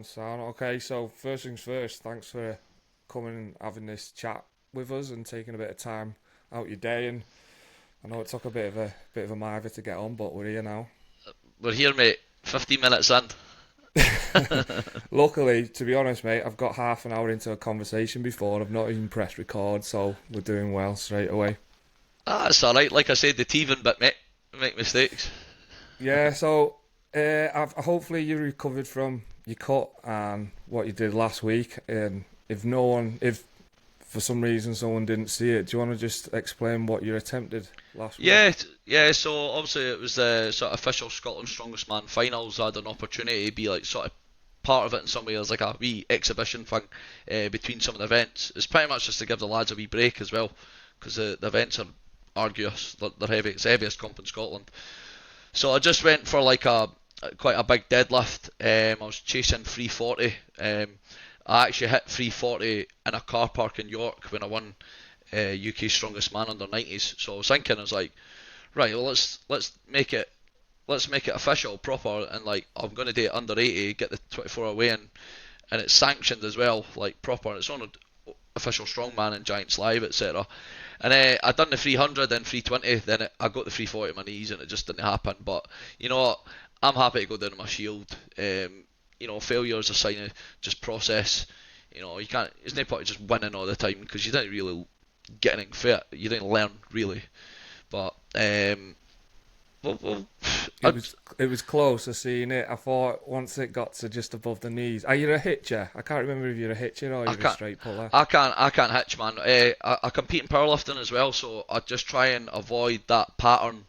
Sound. Okay, so first things first, thanks for coming and having this chat with us and taking a bit of time out your day. And I know it took a bit of a miver to get on, but we're here now. We're here, mate. 15 minutes in. Luckily, to be honest, mate, I've got half an hour into a conversation before. I've not even pressed record, so we're doing well straight away. It's alright. Like I said, the teething bit, mate. Make mistakes. Yeah, so hopefully you recovered from your cut and what you did last week. And if for some reason someone didn't see it, do you want to just explain what you attempted last week? Yeah. So obviously it was the sort of official Scotland Strongest Man finals. I had an opportunity to be like sort of part of it in some way as like a wee exhibition thing between some of the events. It's pretty much just to give the lads a wee break as well, because the events are arduous. They're heavy. It's the heaviest comp in Scotland. So I just went for like a quite a big deadlift. I was chasing 340. I actually hit 340 in a car park in York when I won UK Strongest Man under 90s. So I was thinking, I was like, right, well let's make it official, proper, and like I'm gonna do it under 80, get the 24 away, and it's sanctioned as well, like proper. It's on a official strongman and Giants Live, etc. And I done the 300, then 320, then I got the 340 on my knees, and it just didn't happen. But you know what? I'm happy to go down on my shield. Failure is a sign of just process. You can't. It's no point just winning all the time because you didn't really get anything fit. You didn't learn really. But well, It was close to seeing it. I thought once it got to just above the knees. Are you a hitcher? I can't remember if you're a hitcher or I you're a can't. straight puller. I can't hitch, man. I compete in powerlifting as well, so I just try and avoid that pattern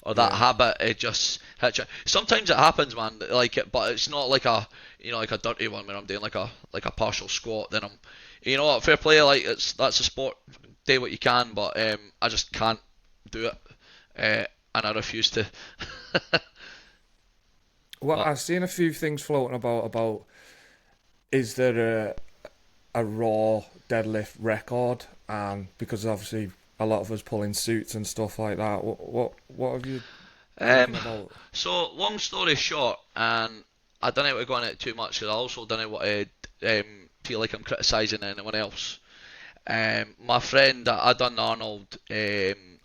or that Yeah. habit. It just hitch. Sometimes it happens, man. Like it, but it's not like a like a dirty one where I'm doing like a partial squat. Then I'm, what, fair play. Like that's a sport. Do what you can, but I just can't do it, and I refuse to. Well, But I've seen a few things floating about is there a raw deadlift record, and because obviously a lot of us pull in suits and stuff like that. What have you um, thinking about? so long story short, and I don't want to go on it too much because I also don't want to feel like I'm criticising anyone else. My friend, I done the Arnold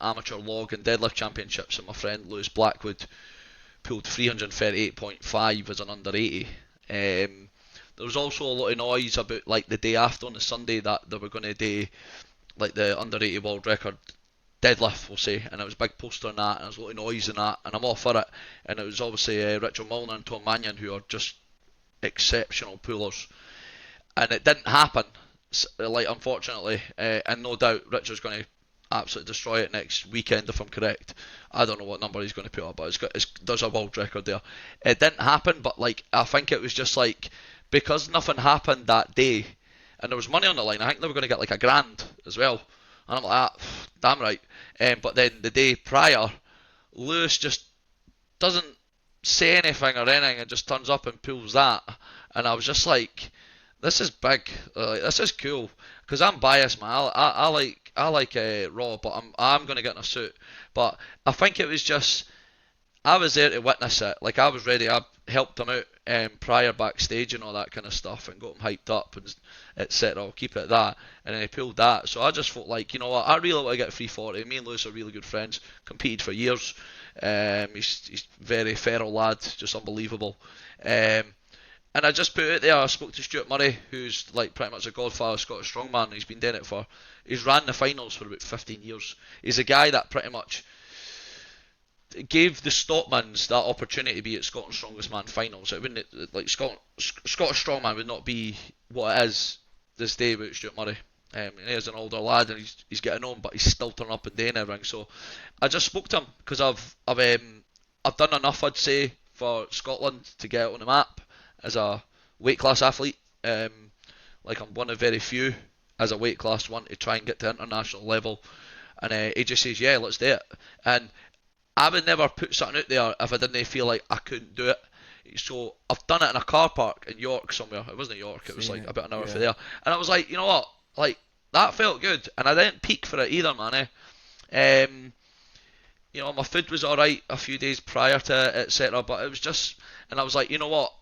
amateur log and deadlift championships, and my friend Lewis Blackwood pulled 338.5 as an under 80. There was also a lot of noise about like the day after on the Sunday that they were going to do like the under 80 world record deadlift, we'll say, and it was a big poster on that, and there was a lot of noise in that, and I'm all for it. And it was obviously Richard Milner and Tom Mannion who are just exceptional pullers, and it didn't happen. Like unfortunately, and no doubt Richard's going to absolutely destroy it next weekend if I'm correct. I don't know what number he's going to put up, but there's a world record there. It didn't happen, but like I think it was just like because nothing happened that day, and there was money on the line. I think they were going to get like a grand as well, and I'm like, damn right. But then the day prior, Lewis just doesn't say anything or anything and just turns up and pulls that, and I was just like, this is big. This is cool because I'm biased, man. I like Raw, but I'm gonna get in a suit. But I think it was just I was there to witness it. Like I was ready. I helped him out prior backstage and all that kind of stuff, and got him hyped up and etc. I'll keep it at that. And then he pulled that, so I just felt like, you know what, I really want to get 340. Me and Lewis are really good friends. Competed for years. He's very feral lad, just unbelievable. Um, and I just put it there. I spoke to Stuart Murray, who's like pretty much a godfather of Scottish strongman. He's been doing it for. He's ran the finals for about 15 years. He's a guy that pretty much gave the Stockmans that opportunity to be at Scotland's Strongest Man finals. It wouldn't like Scottish Strongman would not be what it is this day without Stuart Murray. He's an older lad and he's getting on, but he's still turning up and doing everything. So I just spoke to him because I've done enough, I'd say, for Scotland to get on the map as a weight class athlete. Like I'm one of very few as a weight class one to try and get to international level. And he just says, yeah, let's do it. And I would never put something out there if I didn't feel like I couldn't do it. So I've done it in a car park in York somewhere. It wasn't York, it was Seen like it. about an hour from Yeah. there. And I was like, you know what? Like that felt good, and I didn't peak for it either, man. My food was alright a few days prior to it, etc. But it was just, and I was like, you know what?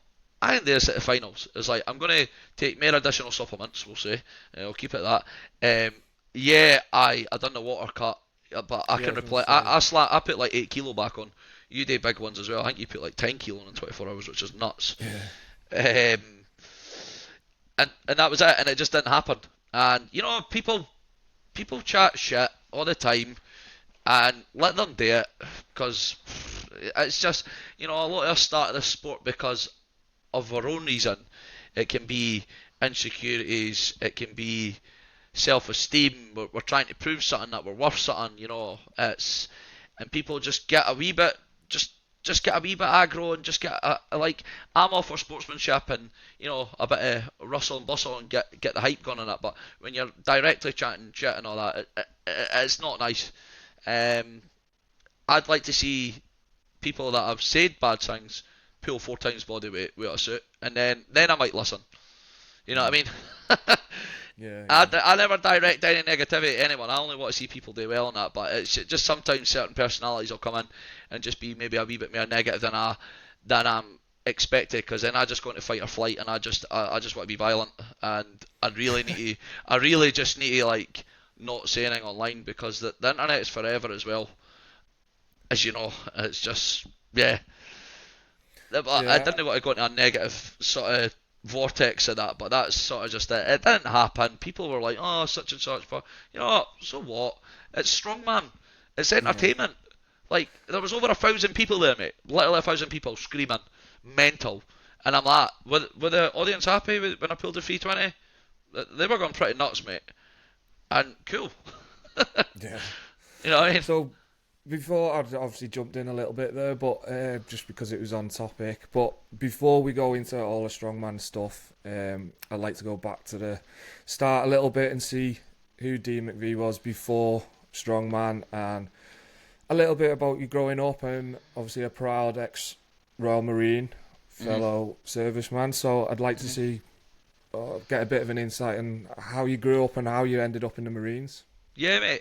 I think there's at the finals. It's like I'm going to take more additional supplements. We'll say, I'll keep it that. Yeah, I done the water cut, but I Yeah, I can was gonna reply. say. I put like 8 kilo back on. You did big ones as well. I think you put like 10 kilo in 24 hours, which is nuts. Yeah. Um, and that was it, and it just didn't happen. And people chat shit all the time, and let them do it, because it's just, a lot of us started this sport because of our own reason. It can be insecurities, it can be self-esteem. We're trying to prove something, that we're worth something. And people just get a wee bit, just get a wee bit aggro, and just get like, I'm all for sportsmanship and a bit of rustle and bustle and get the hype going on that. But when you're directly chatting shit and all that, it's not nice. Um, I'd like to see people that have said bad things pull 4 times body weight without a suit, and then I might listen. You know what I Mm. mean? Yeah, I, yeah. I never direct any negativity to anyone. I only want to see people do well on that. But it's just sometimes certain personalities will come in and just be maybe a wee bit more negative than I'm expected. Because then I just go into fight or flight, and I just want to be violent. And I really just need to, like, not say anything online, because the internet is forever as well. As you know, it's just, yeah. But I Yeah, didn't want to go into a negative sort of vortex of that, but that's sort of just it. It didn't happen. People were like, "Oh, such and such," but you know what? So what? It's strongman. It's yeah. entertainment. Like, there was over 1,000 people there, mate. Literally 1,000 people screaming, mental. And I'm like, were the audience happy when I pulled the 320? They were going pretty nuts, mate. And cool. Yeah. You know what I mean? So before, I'd obviously jumped in a little bit there, but just because it was on topic. But before we go into all the strongman stuff, I'd like to go back to the start a little bit and see who Dean Mcvie was before strongman, and a little bit about you growing up, and obviously a proud ex-Royal Marine, Mhm. fellow serviceman. So I'd like to Mhm. see, get a bit of an insight on how you grew up and how you ended up in the Marines. Yeah, mate.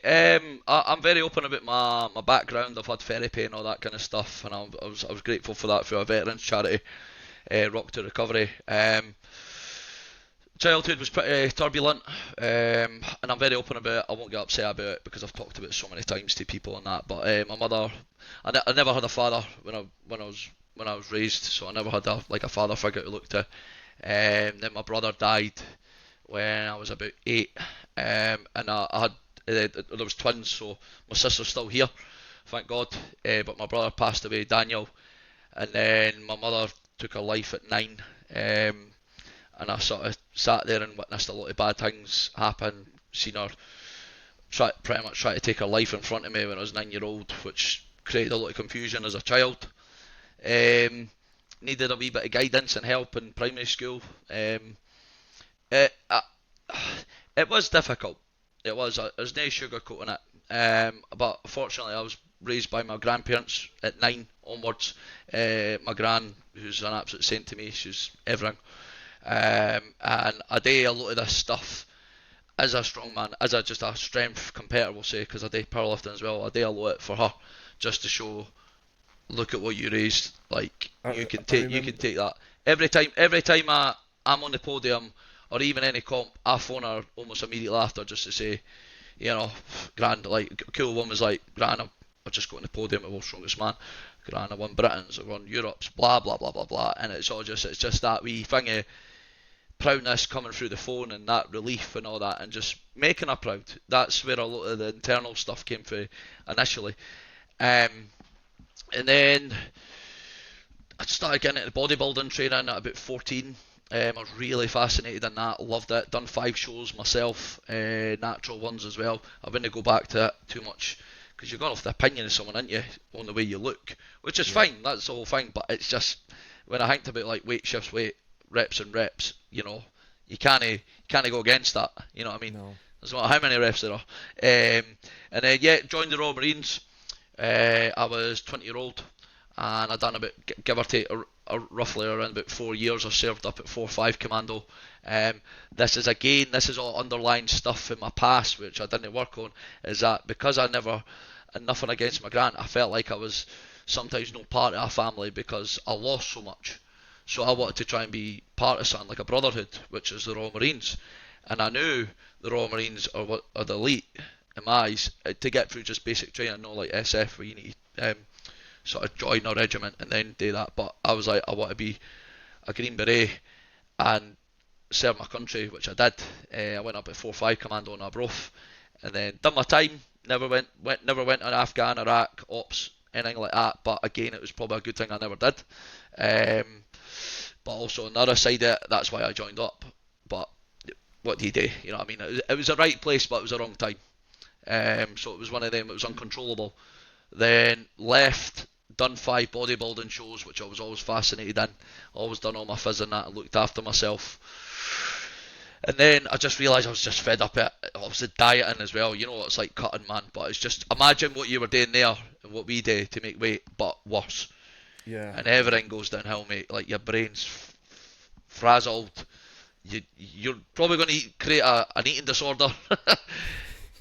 I'm very open about my background. I've had therapy and all that kind of stuff, and I was grateful for that through a veterans charity, Rock to Recovery. Childhood was pretty turbulent, and I'm very open about it. I won't get upset about it, because I've talked about it so many times to people and that. But my mother, I never had a father when I was raised, so I never had a father figure to look to. Then my brother died when I was about 8, and I had there was twins, so my sister's still here, thank God. But my brother passed away, Daniel, and then my mother took her life at 9. And I sort of sat there and witnessed a lot of bad things happen. Seen her pretty much try to take her life in front of me when I was 9 year old, which created a lot of confusion as a child. Um, Needed a wee bit of guidance and help in primary school. It, it was difficult. It was. There's no sugarcoating it. But fortunately, I was raised by my grandparents at 9 onwards. My gran, who's an absolute saint to me, she's everything. And I do a lot of this stuff as a strongman, as just a strength competitor, we'll say, because I do powerlifting as well. I do a lot for her, just to show, look at what you raised. Like, I, I you can remember. take that. Every time I'm on the podium, or even any comp, I phone her almost immediately after, just to say, grand, like, cool one was like, grand, I've just got on the podium at World's Strongest Man. Grand, I won Britain's, I won Europe's, blah blah blah blah blah, and it's just that wee thing of proudness coming through the phone, and that relief and all that, and just making her proud. That's where a lot of the internal stuff came through initially. Um, and then I started getting into bodybuilding training at about 14. I was really fascinated in that, loved it. Done 5 shows myself, natural ones as well. I wouldn't go back to it too much, because you've got off the opinion of someone, aren't you, on the way you look, which is Yeah. fine. That's the whole thing. But it's just, when I think about like weight shifts, weight reps and reps, you can't go against that. You know what I mean? No. There's not how many reps there are. And then, yeah, joined the Royal Marines. I was 20-year-old, and I done about, give or take, roughly around about 4 years. I served up at 4-5 Commando. Um, this is all underlying stuff in my past, which I didn't work on. Is that because I never, and nothing against my grand, I felt like I was sometimes no part of our family, because I lost so much. So I wanted to try and be part of something like a brotherhood, which is the Royal Marines. And I knew the Royal Marines are the elite in my eyes. To get through just basic training, not like SF where you need to sort of join a regiment and then do that. But I was like, I want to be a Green Beret and serve my country, which I did. I went up at 4-5 Commando on Arbroath, and then done my time. Never went on Afghan, Iraq, ops, anything like that. But again, it was probably a good thing I never did. But also on the other side of it, that's why I joined up. But what do you do? You know what I mean? It was the right place, but it was the wrong time. So it was one of them. It was uncontrollable. Then left, done 5 bodybuilding shows, which I was always fascinated in. Always done all my phys and that, and looked after myself. And then I just realised I was just fed up it. Obviously dieting as well. You know what it's like cutting, man. But it's just imagine what you were doing there and what we do to make weight, but worse. Yeah. And everything goes downhill, mate. Like your brain's frazzled. You're probably going to create an eating disorder.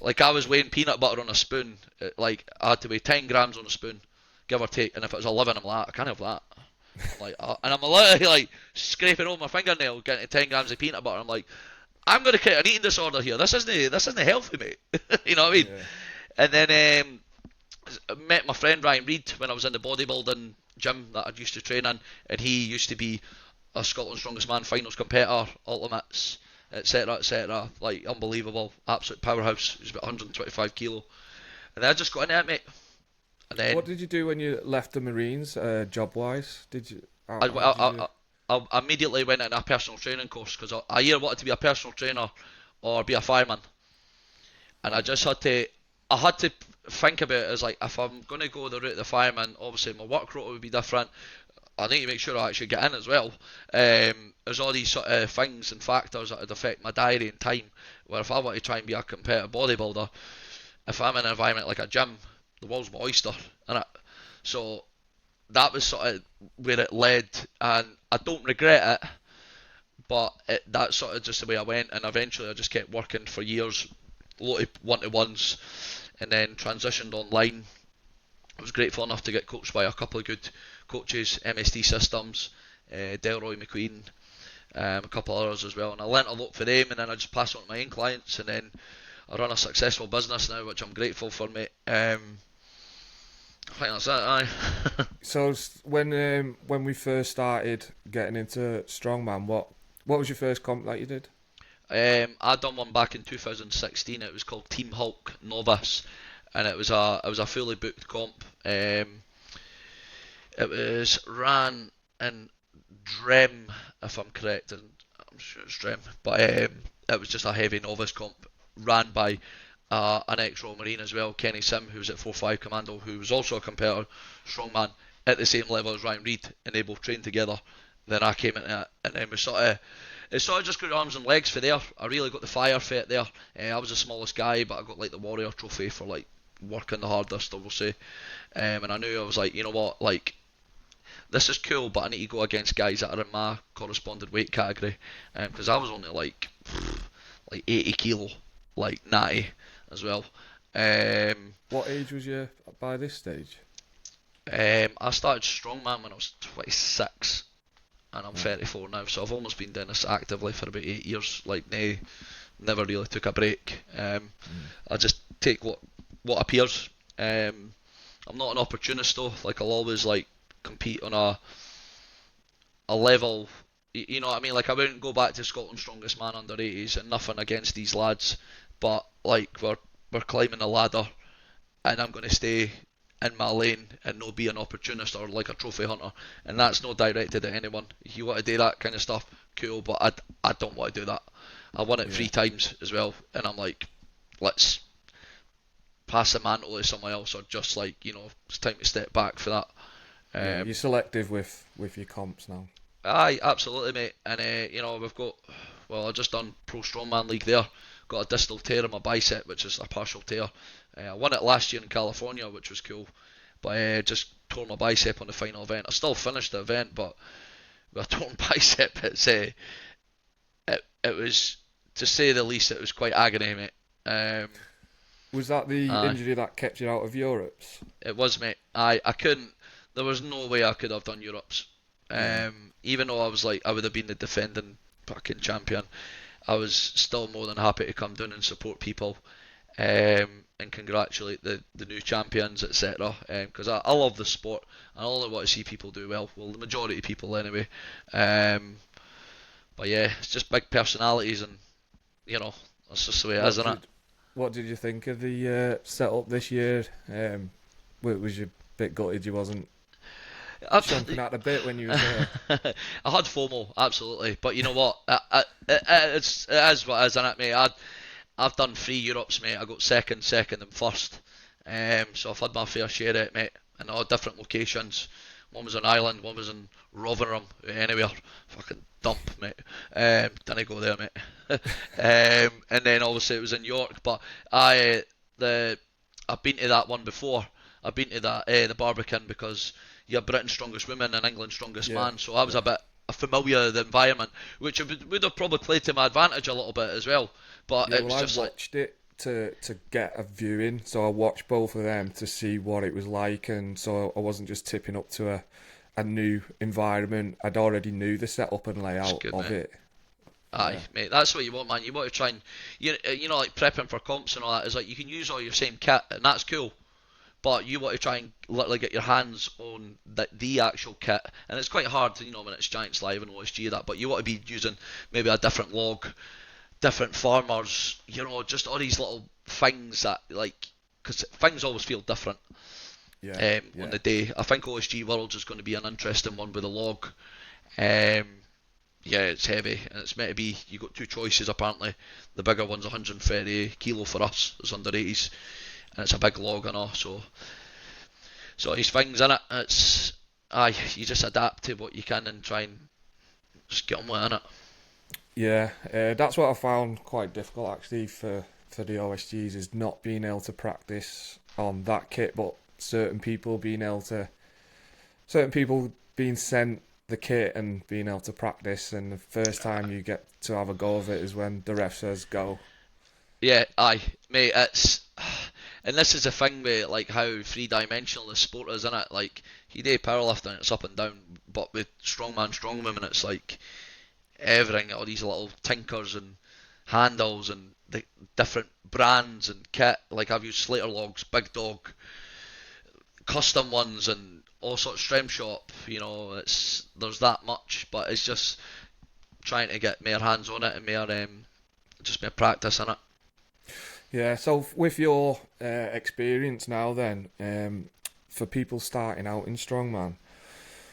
Like I was weighing peanut butter on a spoon. Like I had to weigh 10 grams on a spoon, give or take. And if it was 11, I'm like, I can't have that. Like, and I'm literally like scraping over my fingernail, getting 10 grams of peanut butter. I'm like, I'm going to create an eating disorder here. This isn't healthy, mate. You know what I mean? Yeah. And then I met my friend Ryan Reid when I was in the bodybuilding gym that I used to train in, and he used to be a Scotland's Strongest Man finals competitor, ultimates, etc., etc. Like unbelievable, absolute powerhouse. He's about 125 kilo, and then I just got into it, mate. And then What did you do when you left the Marines, job wise? Did you? I, How did you? I, I immediately went into a personal training course because I either wanted to be a personal trainer or be a fireman, and I had to think about it as like if I'm going to go the route of the fireman, obviously my work rota would be different. I need to make sure I actually get in as well. There's all these sort of things and factors that would affect my diary and time. Where if I want to try and be a competitive bodybuilder, if I'm in an environment like a gym, the world's my oyster, and so that was sort of where it led, and I don't regret it. But that's sort of just the way I went, and eventually I just kept working for years, a lot of one-to-ones, and then transitioned online. I was grateful enough to get coached by a couple of good coaches, MSD Systems, Delroy McQueen, a couple others as well, and I learnt a lot for them, and then I just passed on to my own clients, and then I run a successful business now, which I'm grateful for, mate. I think that's it, aye. So when we first started getting into strongman, what was your first comp that you did? I done one back in 2016. It was called Team Hulk Novice, and it was a fully booked comp. It was ran in Drem, if I'm correct, and I'm sure it's Drem, but it was just a heavy novice comp ran by an ex-Royal Marine as well, Kenny Sim, who was at 4-5 Commando, who was also a competitor, strongman, at the same level as Ryan Reid, and they both trained together. Then I came into it, and then it sort of just grew arms and legs for there. I really got the fire for it there. I was the smallest guy, but I got like the Warrior Trophy for like working the hardest, I will say. And I knew I was like, you know what, like this is cool, but I need to go against guys that are in my corresponding weight category, because I was only like 80 kilo, like 90 as well. What age was you by this stage? I started strongman when I was 26, and I'm Right. 34 now, so I've almost been doing this actively for about 8 years. Like, never really took a break. I just take what appears. I'm not an opportunist though. Like, I'll always like compete on a level. You know what I mean? Like, I wouldn't go back to Scotland's Strongest Man under 80s, and nothing against these lads, but like we're climbing the ladder, and I'm going to stay in my lane and not be an opportunist or like a trophy hunter. And that's not directed at anyone. If you want to do that kind of stuff, cool, but I don't want to do that. I won it Yeah. 3 times as well, and I'm like, let's pass the mantle to someone else, or just like, it's time to step back for that. Yeah, you're selective with your comps now. Aye, absolutely, mate. And we've got, I just done Pro Strongman League there. Got a distal tear in my bicep, which is a partial tear. I won it last year in California, which was cool, but just tore my bicep on the final event. I still finished the event, but with a torn bicep, it was, to say the least, it was quite agony, mate. Was that the Aye, injury that kept you out of Europe's? it was, mate. I couldn't. There was no way I could have done Europe's. Yeah. Even though I would have been the defending fucking champion, I was still more than happy to come down and support people, and congratulate the new champions, etc. Because I love the sport and I only want to see people do well. Well, the majority of people anyway. Um, but yeah, it's just big personalities, and that's just the way it is, What isn't it? did what did you think of the setup this year? Was you a bit gutted you wasn't I've, chomping at the bit when you was there? I had FOMO, absolutely. But you know what? It is what it is, isn't it, mate? I've done 3 Europes, mate. I got second, and first. So I've had my fair share of it, mate, in all different locations. One was on Ireland, one was in Rotherham, anywhere. Fucking dump, mate. Didn't go there, mate. And then obviously it was in York, but I the I've been to that one before. I've been to that the Barbican because you're Britain's strongest woman and England's strongest Yeah, man, so I was yeah. a bit familiar with the environment, which would have probably played to my advantage a little bit as well. But Yeah, it well, was I just like, watched it to get a viewing, so I watched both of them to see what it was like, and so I wasn't just tipping up to a new environment. I'd already knew the setup and it's layout good, of mate. it. Aye, Yeah, mate, that's what you want, man. You want to try and like prepping for comps and all that is like you can use all your same kit and that's cool, but you want to try and literally get your hands on the actual kit, and it's quite hard, when it's Giants Live and OSG and that. But you want to be using maybe a different log, different farmers, just all these little things that because things always feel different yeah, on yeah, the day. I think OSG Worlds is going to be an interesting one with the log. Um, yeah, it's heavy, and it's meant to be. You got two choices apparently. The bigger one's 130 kilo for us, it's under 80s, and it's a big log and all. So these things in it. It's you just adapt to what you can and try and just get on with it. yeah. That's what I found quite difficult actually for the OSGs is not being able to practice on that kit, but certain people being sent the kit and being able to practice, and the first time you get to have a go of it is when the ref says go. Yeah, mate. It's and this is the thing with like how three-dimensional the sport is, isn't it? Like you do powerlifting, it's up and down, but with strongman, strongwoman, it's like everything, all these little tinkers and handles and the different brands and kit. Like I've used Slater logs, Big Dog, custom ones, and all sorts of strength shop. There's that much, but it's just trying to get more hands on it and more just more practice in it. Yeah, so with your experience now, then, for people starting out in strongman,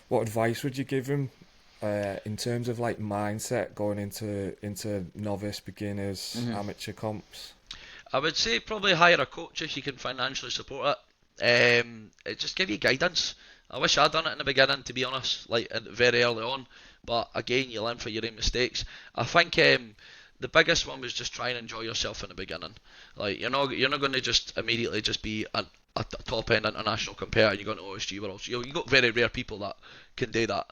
what advice would you give them in terms of like mindset going into novice, beginners, Hmm. amateur comps? I would say probably hire a coach if you can financially support it. It just give you guidance. I wish I'd done it in the beginning, to be honest, like very early on. But again, you learn from your own mistakes. I think the biggest one was just try and enjoy yourself in the beginning. Like you're not going to just immediately just be a top end international competitor. You're going to OSG Worlds. You got very rare people that can do that.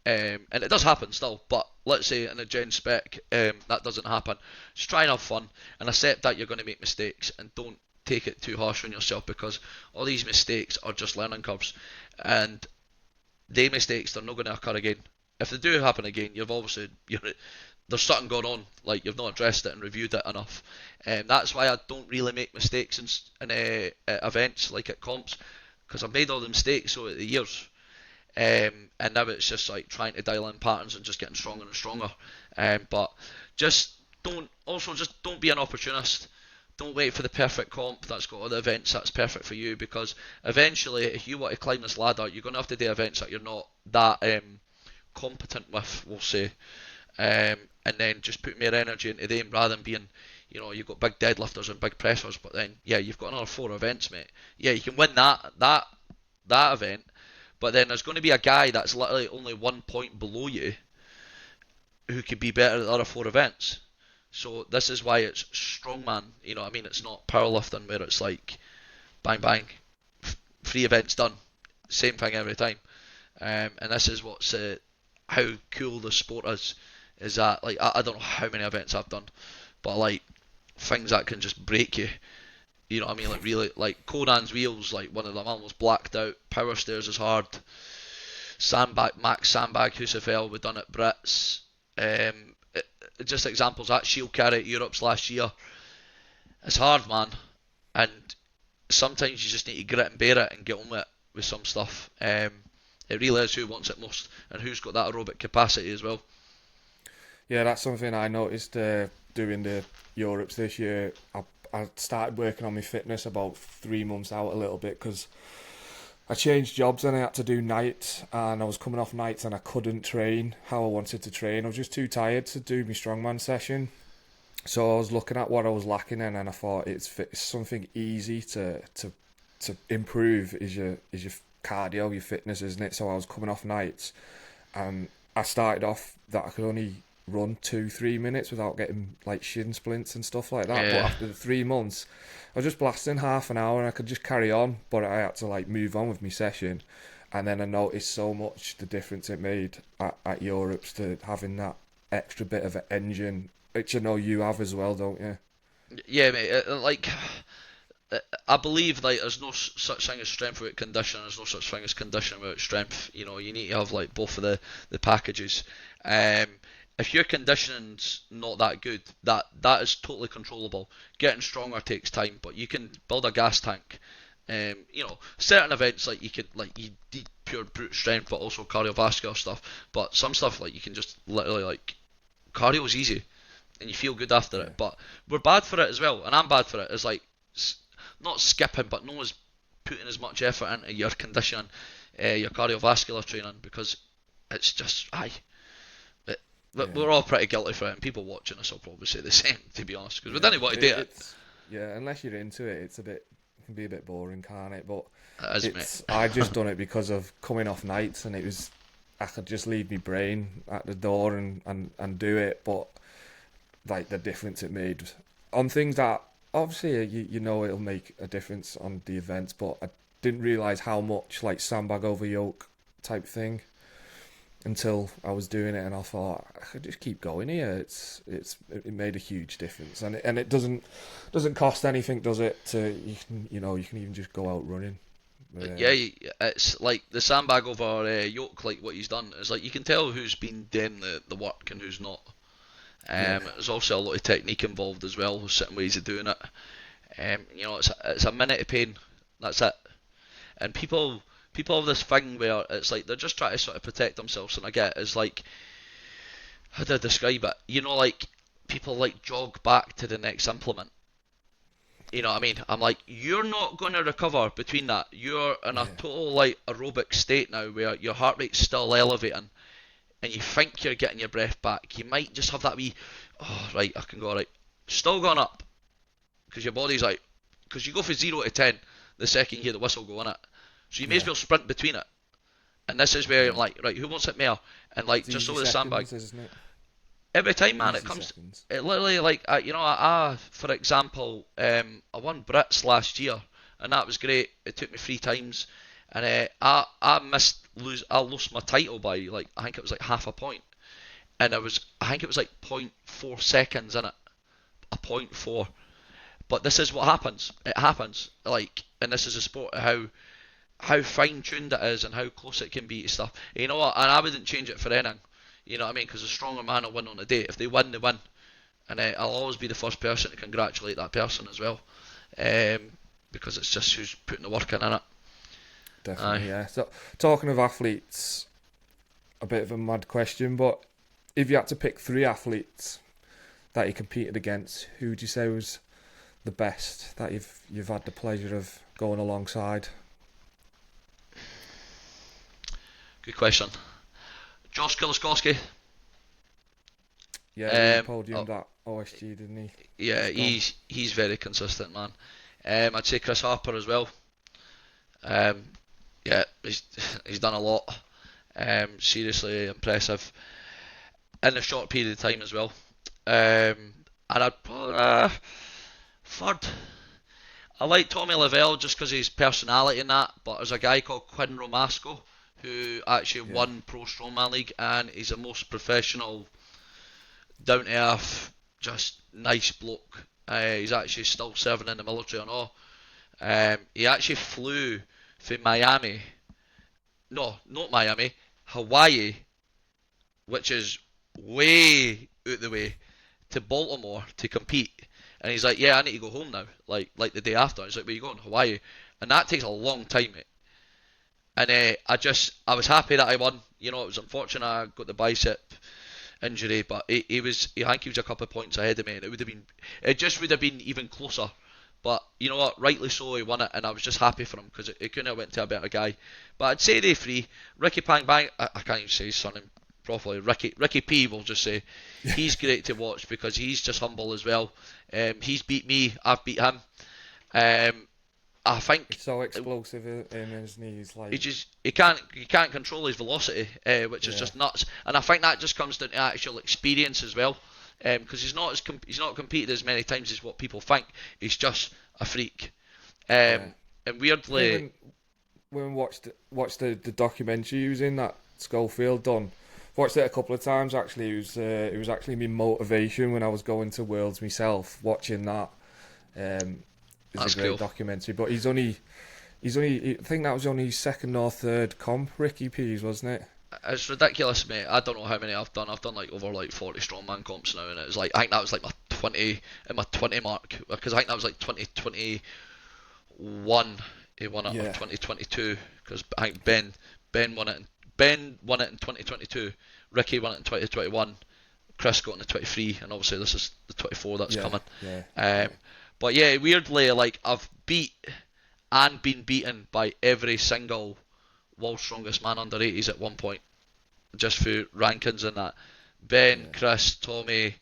And it does happen still, but let's say in a gen spec that doesn't happen. Just try and have fun and accept that you're going to make mistakes and don't take it too harsh on yourself because all these mistakes are just learning curves and they mistakes they're not going to occur again. If they do happen again, there's something going on, like you've not addressed it and reviewed it enough. And that's why I don't really make mistakes in events like at comps because I've made all the mistakes over the years. And now it's just like trying to dial in patterns and just getting stronger and stronger. But just just don't be an opportunist. Don't wait for the perfect comp that's got all the events that's perfect for you because eventually, if you want to climb this ladder, you're going to have to do events that you're not that competent with, we'll say. And then just put more energy into them rather than being, you've got big deadlifters and big pressers, but then yeah, you've got another 4 events, mate. Yeah, you can win that event, but then there's going to be a guy that's literally only 1 point below you who could be better at the other 4 events. So this is why it's strongman. You know what I mean? It's not powerlifting where it's like bang bang, 3 events done, same thing every time. And this is what's how cool the sport is. Is that like I don't know how many events I've done, but like things that can just break you. You know what I mean? Like really, like Conan's wheels, like one of them almost blacked out. Power stairs is hard. Sandbag, Max Sandbag, Husafel, we done at Brits. Just examples, that shield carry at Europe's last year. It's hard, man, and sometimes you just need to grit and bear it and get on with some stuff. It really is who wants it most and who's got that aerobic capacity as well. Yeah, that's something I noticed doing the Europes this year. I started working on my fitness about 3 months out a little bit because I changed jobs and I had to do nights, and I was coming off nights and I couldn't train how I wanted to train. I was just too tired to do my strongman session. So I was looking at what I was lacking in, and I thought it's something easy to improve is your cardio, your fitness, isn't it? So I was coming off nights, and I started off that I could only run 2-3 minutes without getting like shin splints and stuff like that. Yeah. But after the 3 months, I was just blasting half an hour and I could just carry on. But I had to like move on with my session, and then I noticed so much the difference it made at Europe's to having that extra bit of an engine, which I know you have as well, don't you? Yeah, mate. I believe like there's no such thing as strength without condition. There's no such thing as condition without strength. You know, you need to have like both of the packages. Um, if your conditioning's not that good, that is totally controllable. Getting stronger takes time, but you can build a gas tank. Certain events like you need pure brute strength, but also cardiovascular stuff. But some stuff like you can just literally like cardio is easy, and you feel good after Yeah. it. But we're bad for it as well, and I'm bad for it. It's like not skipping, but no one's putting as much effort into your conditioning, your cardiovascular training, because it's just it, Yeah. we're all pretty guilty for it, and people watching us will probably say the same, to be honest, because we Yeah, didn't want to do it. it's yeah. Unless you're into it, it can be a bit boring, can't it? But It is, mate. I just done it because of coming off nights, and I could just leave my brain at the door and do it. But like the difference it made on things that obviously you know it'll make a difference on the events, but I didn't realise how much like sandbag over yoke type thing until I was doing it, and I thought I could just keep going here. It made a huge difference, and it doesn't cost anything, does it? You can even just go out running. Yeah, it's like the sandbag over yoke, like what he's done. It's like you can tell who's been doing the work and who's not. Yeah, There's also a lot of technique involved as well, certain ways of doing it. It's a minute of pain. That's it. And people have this thing where it's like they're just trying to sort of protect themselves, and I get it. It's like, how do I describe it? You know, like people like jog back to the next implement. You know what I mean? I'm like, you're not going to recover between that. You're in a yeah, total like aerobic state now where your heart rate's still elevating, and you think you're getting your breath back. You might just have that wee, oh right, I can go right, still going up, because your body's like, because you go from 0 to 10 the second you hear the whistle go in it. So you may as yeah, well sprint between it. And this is where I'm yeah. like, right, who wants it more? And like, It's just easy over the sandbag. seconds, isn't it? Every time, man, it Easy comes. seconds. It literally like, for example, I won Brits last year, and that was great. It took me 3 times, and I lost my title by like I think it was like half a point, and I think it was like point 0.4 seconds in it, a point 0.4. But this is what happens. It happens. Like, and this is a sport how fine tuned it is and how close it can be to stuff. You know what? And I wouldn't change it for anything. You know what I mean? Because a stronger man will win on the day. If they win, they win. And I'll always be the first person to congratulate that person as well. Because it's just who's putting the work in it. Definitely, Aye. yeah. So talking of athletes, a bit of a mad question, but if you had to pick 3 athletes that you competed against, who would you say was the best that you've had the pleasure of going alongside? Good question. Josh Kuliskowski. Yeah, he Oh, podiumed at OSG, didn't he? yeah, Just gone. he's very consistent, man. I'd say Chris Harper as well. Um, yeah, he's done a lot. Seriously impressive in a short period of time as well. And I'd probably third. I like Tommy Lavelle just because his personality in that, but there's a guy called Quinn Romasco who actually Yeah, won Pro Strongman League, and he's the most professional, down to earth, just nice bloke. He's actually still serving in the military and all. He actually flew from Miami. No, not Miami. Hawaii, which is way out the way, to Baltimore to compete. And he's like, yeah, I need to go home now, like the day after. He's like, where you going? Hawaii. And that takes a long time, mate. And I was happy that I won. You know, it was unfortunate I got the bicep injury, but I think he was a couple of points ahead of me, and it just would have been even closer. But you know what, rightly so, he won it, and I was just happy for him because it couldn't have went to a better guy. But I'd say they three, Ricky Pang Bang, I can't even say his surname properly. Ricky P, will just say, he's great to watch because he's just humble as well. He's beat me, I've beat him. Um, I think He's so explosive in his knees, like he can't control his velocity, which is yeah, just nuts. And I think that just comes down to actual experience as well, because he's not competed as many times as what people think. He's just a freak. yeah. And I think weirdly, when we watched the documentary he was in, that Schofield done, watched it a couple of times actually. It was actually my motivation when I was going to Worlds myself. Watching that, it's that's a great cool. documentary. But I think that was only his second or third comp, Ricky P's, wasn't it? It's ridiculous, mate. I don't know how many I've done. I've done like over like 40 strongman comps now, and it was like I think that was like my 20 at my 20 mark, because I think that was like 2021. He won it, or Yeah, 2022, because I think Ben won it in 2022. Ricky won it in 2021. Chris got in the 23, and obviously this is the 24 that's yeah, coming. yeah, Um, yeah, but yeah, weirdly, like I've beat and been beaten by every single world's strongest man under 80s at one point, just through rankings and that. Ben, yeah. Chris, Tommy,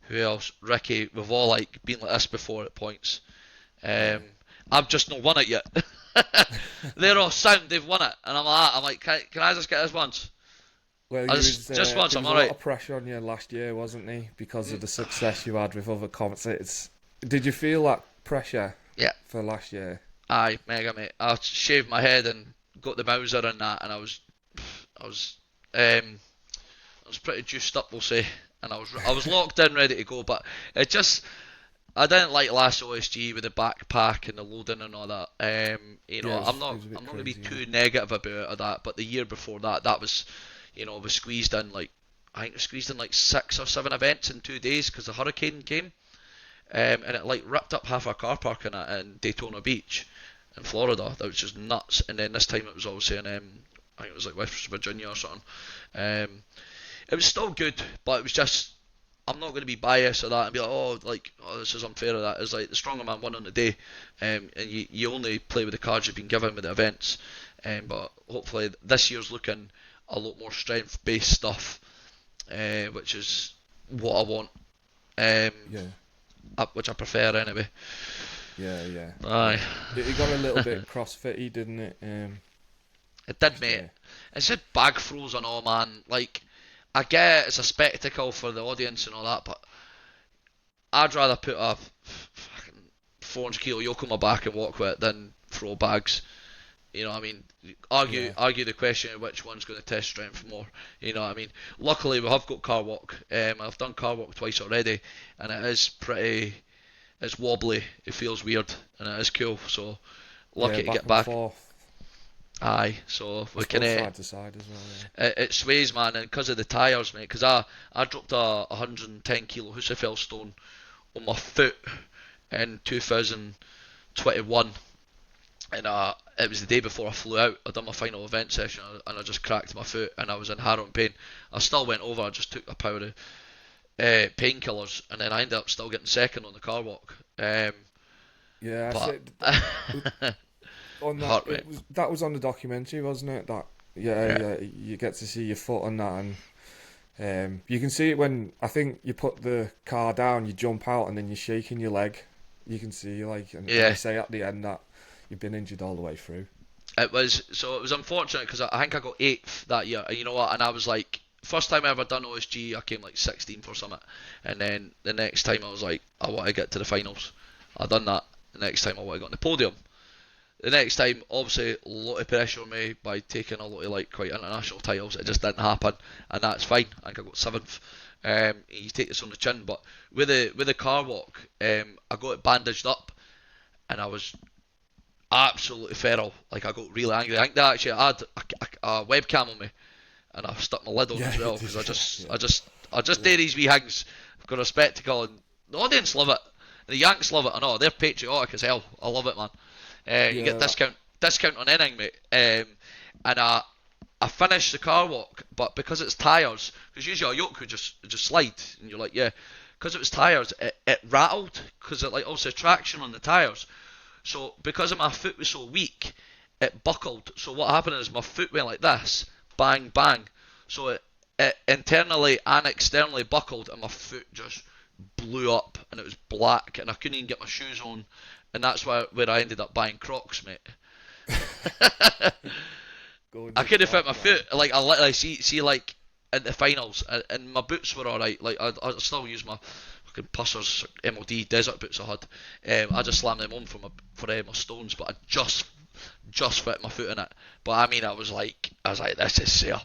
who else? Ricky. We've all like been like this before at points. Yeah. Um, I've just not won it yet. They're all sound. They've won it, and I'm like, can I just get this once? Well, Just once. there I'm was a all lot right. of pressure on you last year, wasn't there, because of Mm, the success you had with other commentators. Did you feel that pressure yeah. for last year? Aye, mega mate. I shaved my head and got the Mauser and that, and I was, um, I was pretty juiced up, we'll say, and I was locked in, ready to go. But it just, I didn't like last OSG with the backpack and the loading and all that. You know, Yeah, I'm it was a bit not going to be crazy. Yeah, too negative about that. But the year before that, that was, you know, was squeezed in like, I think it was squeezed in like 6 or 7 events in 2 days because the hurricane came, and it like ripped up half our car park in Daytona Beach in Florida. That was just nuts. And then this time it was obviously in, I think it was like West Virginia or something. Um, it was still good, but it was just, I'm not going to be biased or that and be like, oh, this is unfair or that. It's like the stronger man won on the day, and you only play with the cards you've been given with the events. But hopefully this year's looking a lot more strength based stuff, which is what I want, yeah, which I prefer anyway. yeah, yeah, Aye, yeah. It got a little bit crossfitty, didn't it? it did, Just mate. It's just bag throws and all, man. Like, I get it's a spectacle for the audience and all that, but I'd rather put a fucking 400 kilo yoke on my back and walk with it than throw bags. You know what I mean? yeah, Argue the question of which one's going to test strength more. You know what I mean? Luckily, we have got car walk. I've done car walk twice already, and it is pretty. It's wobbly. It feels weird, and it is cool. So yeah. lucky to Back get and back. forth. Aye, so I we can. suppose side to side as well. It sways, man, and because of the tyres, mate. Because I dropped a 110 kilo Husafell stone on my foot in 2021, and it was the day before I flew out. I done my final event session, and I just cracked my foot, and I was in harrowing pain. I still went over. I just took a power of painkillers, and then I ended up still getting second on the car walk. Yeah, I But said on that. heart rate. That was on the documentary, wasn't it? That yeah, Yeah. yeah. You get to see your foot on that, and you can see it when I think you put the car down, you jump out, and then you're shaking your leg. You can see and they Yeah. say at the end that you've been injured all the way through. It was unfortunate because I think I got eighth that year. And you know what? And I was like, first time I ever done OSG, I came like 16th or something. And then the next time I was like, I want to get to the finals. I done that. The next time I want to get on the podium. The next time, obviously, a lot of pressure on me by taking a lot of like quite international titles. It just didn't happen, and that's fine. I think I got seventh. You take this on the chin, but with the car walk, I got it bandaged up, and I was absolutely feral. Like I got really angry. I think they actually had a webcam on me, and I stuck my lid on as well because I just do these wee things. I've got a spectacle, and the audience love it. The Yanks love it. I know they're patriotic as hell. I love it, man. You get Yeah, discount on anything, mate. And I finished the car walk, but because it's tyres, because usually a yoke would just slide, and you're like, yeah. Because it was tyres, it rattled, because it like also traction on the tyres. So because my foot was so weak, it buckled. So what happened is my foot went like this, bang bang. So it internally and externally buckled, and my foot just blew up, and it was black, and I couldn't even get my shoes on, and that's where I ended up buying Crocs, mate. going I to couldn't fit top, my man. foot. Like I literally see like in the finals, and my boots were alright. Like I still use my fucking Pussers MOD desert boots I had. I just slammed them on for my stones, but I just fit my foot in it. But I mean, I was like, this is safe.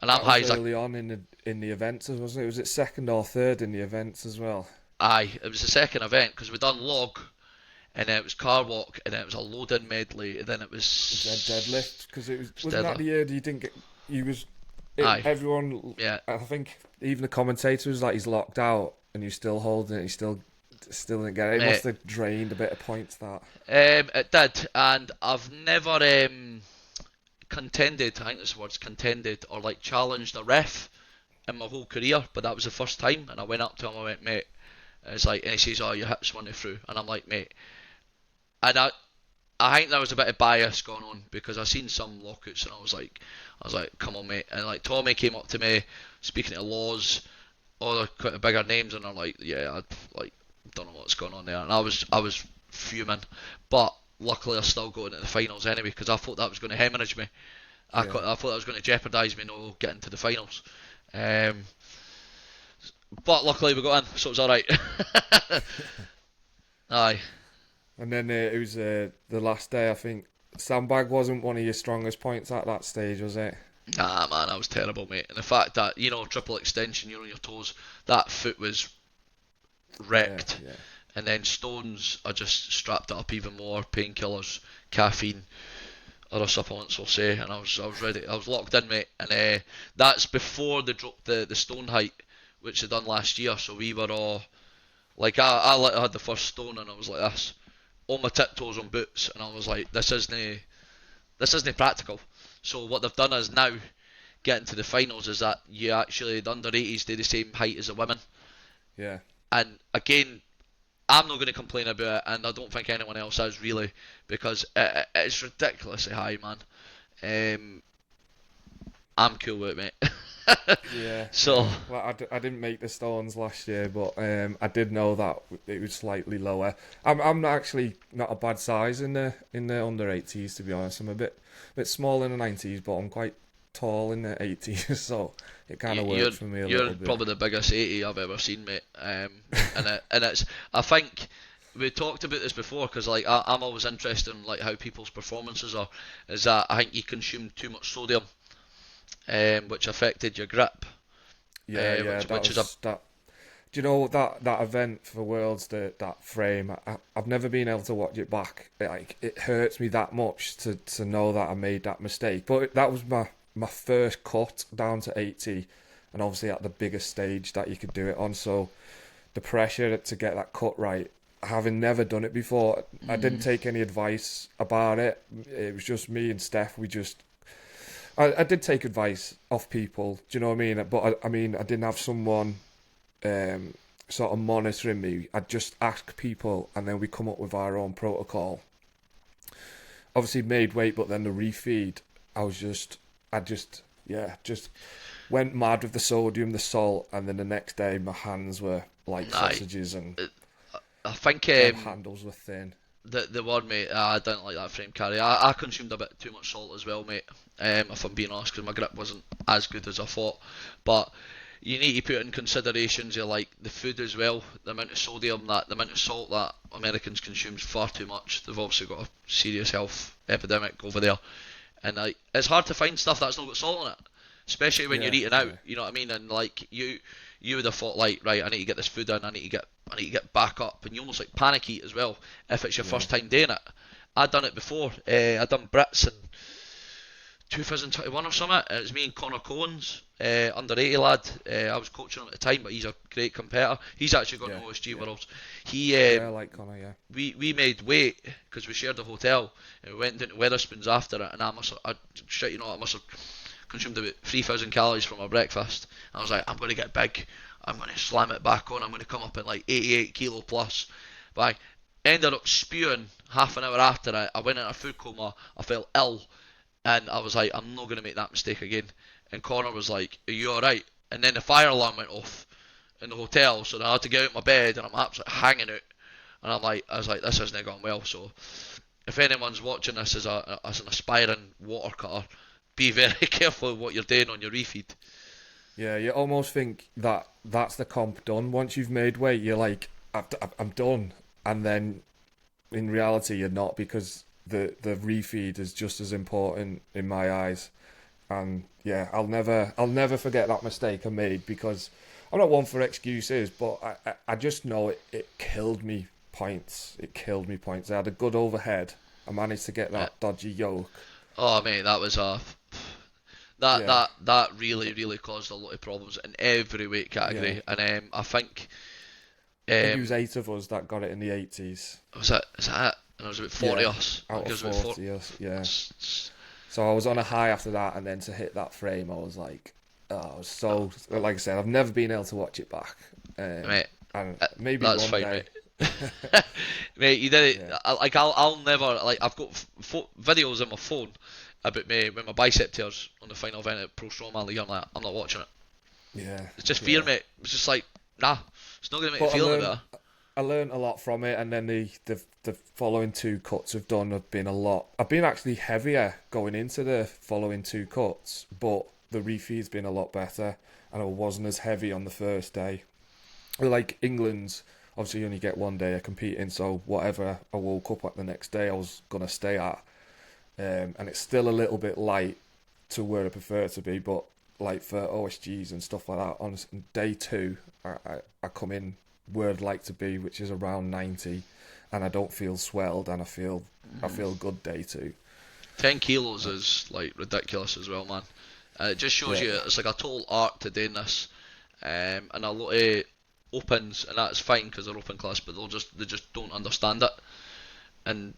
And I'm That high was as a early on in the events, wasn't it? Was it second or third in the events as well? aye. It was the second event because we done log, and then it was car walk, and then it was a load-in medley, and then it Was there was, deadlift? Because it was it was wasn't that deadlift. the year you didn't get you was Aye, everyone. yeah. I think even the commentator was like he's locked out and you're still holding it. He still didn't get it. It Mate, must have drained a bit of points that. it did, and I've never contended. I think this word's contended or like challenged a ref in my whole career, but that was the first time. And I went up to him. I went, mate. It's like, and he says, "Oh, your hips running through," and I'm like, mate. And I think there was a bit of bias going on because I seen some lockouts, and I was like, come on, mate. And like Tommy came up to me, speaking to Laws, other quite bigger names, and I'm like, yeah, I like don't know what's going on there, and I was fuming, but luckily I still got into the finals anyway because I thought that was going to hemorrhage me. Yeah. I thought that was going to jeopardise me not getting to the finals. Um, but luckily we got in, so it was all right. Aye. And then it was the last day. I think sandbag wasn't one of your strongest points at that stage, was it? Nah, man, I was terrible, mate. And the fact that triple extension, you're on your toes, that foot was Yeah, wrecked. yeah. And then stones, I just strapped it up even more. Painkillers, caffeine, other supplements, we'll say. And I was ready. I was locked in, mate. And that's before they dropped the stone height, which they done last year. So we were all like, I had the first stone, and I was like this, on my tiptoes on boots, and I was like, this isn't practical. So what they've done is now getting to the finals is that you actually the under 80s do the same height as the women. Yeah. And again, I'm not going to complain about it, and I don't think anyone else is really, because it's ridiculously high, man. Um, I'm cool with it, mate. Yeah, So, yeah. Well, I didn't make the stones last year, but I did know that it was slightly lower. I'm actually not a bad size in the under 80s, to be honest. I'm a bit small in the 90s, but I'm quite tall in the 80s, so it kind of you're worked for me a you're little bit. probably the biggest 80 I've ever seen, mate. And it's I think we talked about this before because like I'm always interested in like how people's performances are. Is that I think you consumed too much sodium, which affected your grip, Yeah, yeah, that which is a was that. Do you know that event for Worlds, that frame? I've never been able to watch it back. It hurts me that much to know that I made that mistake. But that was my first cut down to 80, and obviously at the biggest stage that you could do it on. So the pressure to get that cut right, having never done it before, I didn't take any advice about it. It was just me and Steph. I did take advice off people. Do you know what I mean? But I mean, I didn't have someone sort of monitoring me. I'd just ask people, and then we come up with our own protocol. Obviously made weight, but then the refeed, I just went mad with the sodium, the salt, and then the next day my hands were like aye. sausages and I think job handles were thin. the word, mate. I didn't like that frame carry. I consumed a bit too much salt as well, mate. If I'm being honest, because my grip wasn't as good as I thought. But you need to put in considerations of like the food as well, the amount of sodium, the amount of salt that Americans consume is far too much. They've obviously got a serious health epidemic over there, and like it's hard to find stuff that's not got salt in it, especially when you're Yeah, eating out. yeah, You know what I mean? And like you would have thought like, right, I need to get this food in. I need to get back up, and you almost like panic eat as well if it's your yeah, first time doing it. I'd done it before. I'd done Brits in 2021 or something. It was me and Connor Cohen's under 80 lad. I was coaching him at the time, but he's a great competitor. He's actually gone to OSG Worlds. He I like Connor. Yeah. we made weight because we shared the hotel, and we went down to Weatherspoons after it. And I must have consumed about 3,000 calories from my breakfast. And I was like, I'm going to get big. I'm going to slam it back on. I'm going to come up at like 88 kilo plus. But I ended up spewing half an hour after it. I went in a food coma. I felt ill. And I was like, I'm not going to make that mistake again. And Connor was like, are you alright? And then the fire alarm went off in the hotel. So then I had to get out of my bed and I'm absolutely hanging out. And I was like, this isn't going well. So if anyone's watching this as an aspiring water cutter, be very careful what you're doing on your refeed. Yeah, you almost think that that's the comp done. Once you've made weight, you're like, I'm done. And then in reality, you're not, because the refeed is just as important in my eyes. And yeah, I'll never forget that mistake I made, because I'm not one for excuses, but I just know it killed me points. It killed me points. I had a good overhead. I managed to get that dodgy yoke. Oh mate, that was that really caused a lot of problems in every weight category. And I think it was 8 of us that got it in the 80s. Is that it? And it was about 40 us. Out of 40 us, yeah. So I was on a high after that, and then to hit that frame, I was like, I was so, like I said, I've never been able to watch it back. Mate, and maybe that's one fine, day. mate. Mate, you did it. Yeah. I'll never, like, I've got videos on my phone about me when my bicep tears on the final event at Pro Strongman League. I'm like, I'm not watching it. Yeah. It's just fear, mate. It's just like, nah, it's not going to make me feel any better. I learned a lot from it, and then the following 2 cuts have been a lot. I've been actually heavier going into the following 2 cuts, but the refeed's been a lot better, and I wasn't as heavy on the first day. Like England's, obviously you only get 1 day of competing, so whatever I woke up at the next day, I was gonna stay at, and it's still a little bit light to where I prefer it to be, but like for OSGs and stuff like that, on day 2, I come in where I'd like to be, which is around 90, and I don't feel swelled, and I feel good day 2. 10 kilos is like ridiculous as well, man. It just shows you it's like a total art to doing this, and a lot of opens, and that's fine because they're open class, but they just don't understand it. And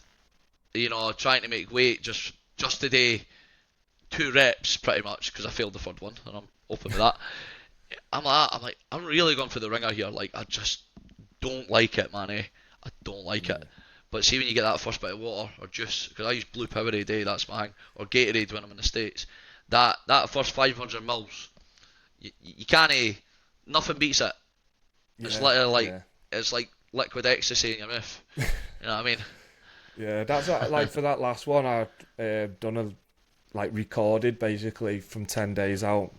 you know, trying to make weight just today, 2 reps pretty much, because I failed the third one, and I'm open with that. I'm really going for the ringer here. Like, I just don't like it, man. I don't like it. But see, when you get that first bit of water or juice, because I use Blue Power every day, that's my thing, or Gatorade when I'm in the States. That first 500 mils, you can't. Nothing beats it. It's literally like it's like liquid ecstasy in your mouth. You know what I mean? Yeah, that's like for that last one, I done recorded basically from 10 days out.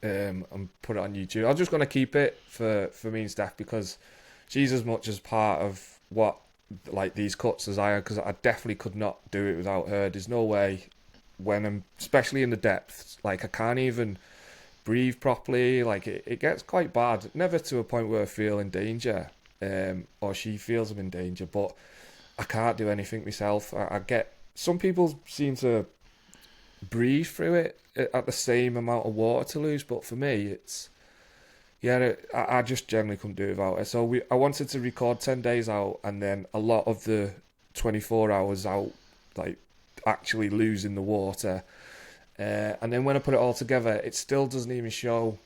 And put it on YouTube. I'm just going to keep it for me and Steph, because she's as much as part of what like these cuts as I am, because I definitely could not do it without her. There's no way, when I'm especially in the depths, like I can't even breathe properly. Like it gets quite bad. Never to a point where I feel in danger, or she feels I'm in danger, but I can't do anything myself. I get, some people seem to breathe through it at the same amount of water to lose, but for me it's I just generally couldn't do it without it. So I wanted to record 10 days out, and then a lot of the 24 hours out, like actually losing the water, and then when I put it all together, it still doesn't even show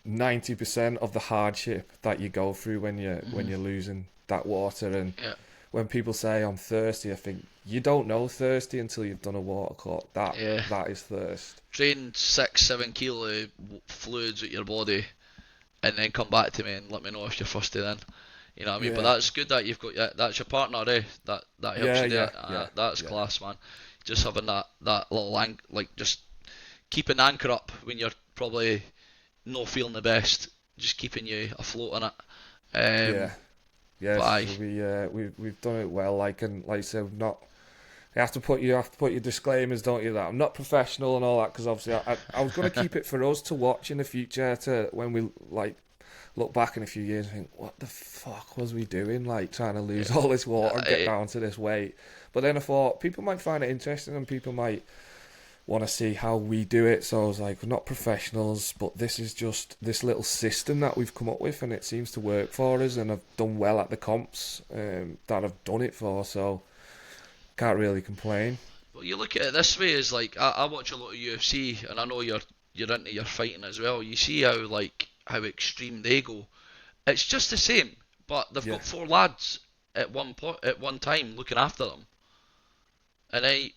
90% of the hardship that you go through when you're losing that water. And when people say I'm thirsty, I think you don't know thirsty until you've done a water cut. That is thirst. Drain 6-7 kilo fluids out your body, and then come back to me and let me know if you're thirsty then. You know what I mean? Yeah. But that's good that you've got that's your partner, eh? That helps you do it. That's class, man. Just having that little just keep an anchor up when you're probably not feeling the best, just keeping you afloat on it. We've done it well. Like I said, not. You have to put your disclaimers, don't you? That I'm not professional and all that, because obviously I was going to keep it for us to watch in the future, to when we like look back in a few years and think, what the fuck was we doing? Like trying to lose all this water and get down to this weight. But then I thought people might find it interesting, and people might want to see how we do it. So I was like, we're not professionals, but this is just this little system that we've come up with, and it seems to work for us. And I've done well at the comps that I've done it for, so can't really complain. Well, you look at it this way: is like I watch a lot of UFC, and I know you're into your fighting as well. You see how extreme they go. It's just the same, but they've Yeah, got four lads at one time looking after them. And I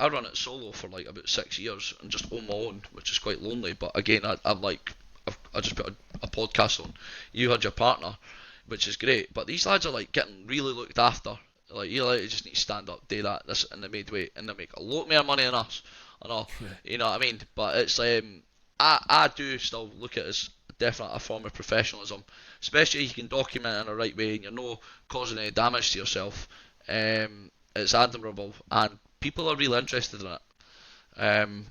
run it solo for like about 6 years and just on my own, which is quite lonely. But again, I just put a podcast on. You had your partner, which is great. But these lads are like getting really looked after. Like you like just need to stand up, do that, this, and they made weight, and they make a lot more money than us. I know, you know what I mean. But it's I do still look at it as definitely a form of professionalism, especially if you can document it in the right way and you're not causing any damage to yourself. It's admirable, and people are really interested in it. Um,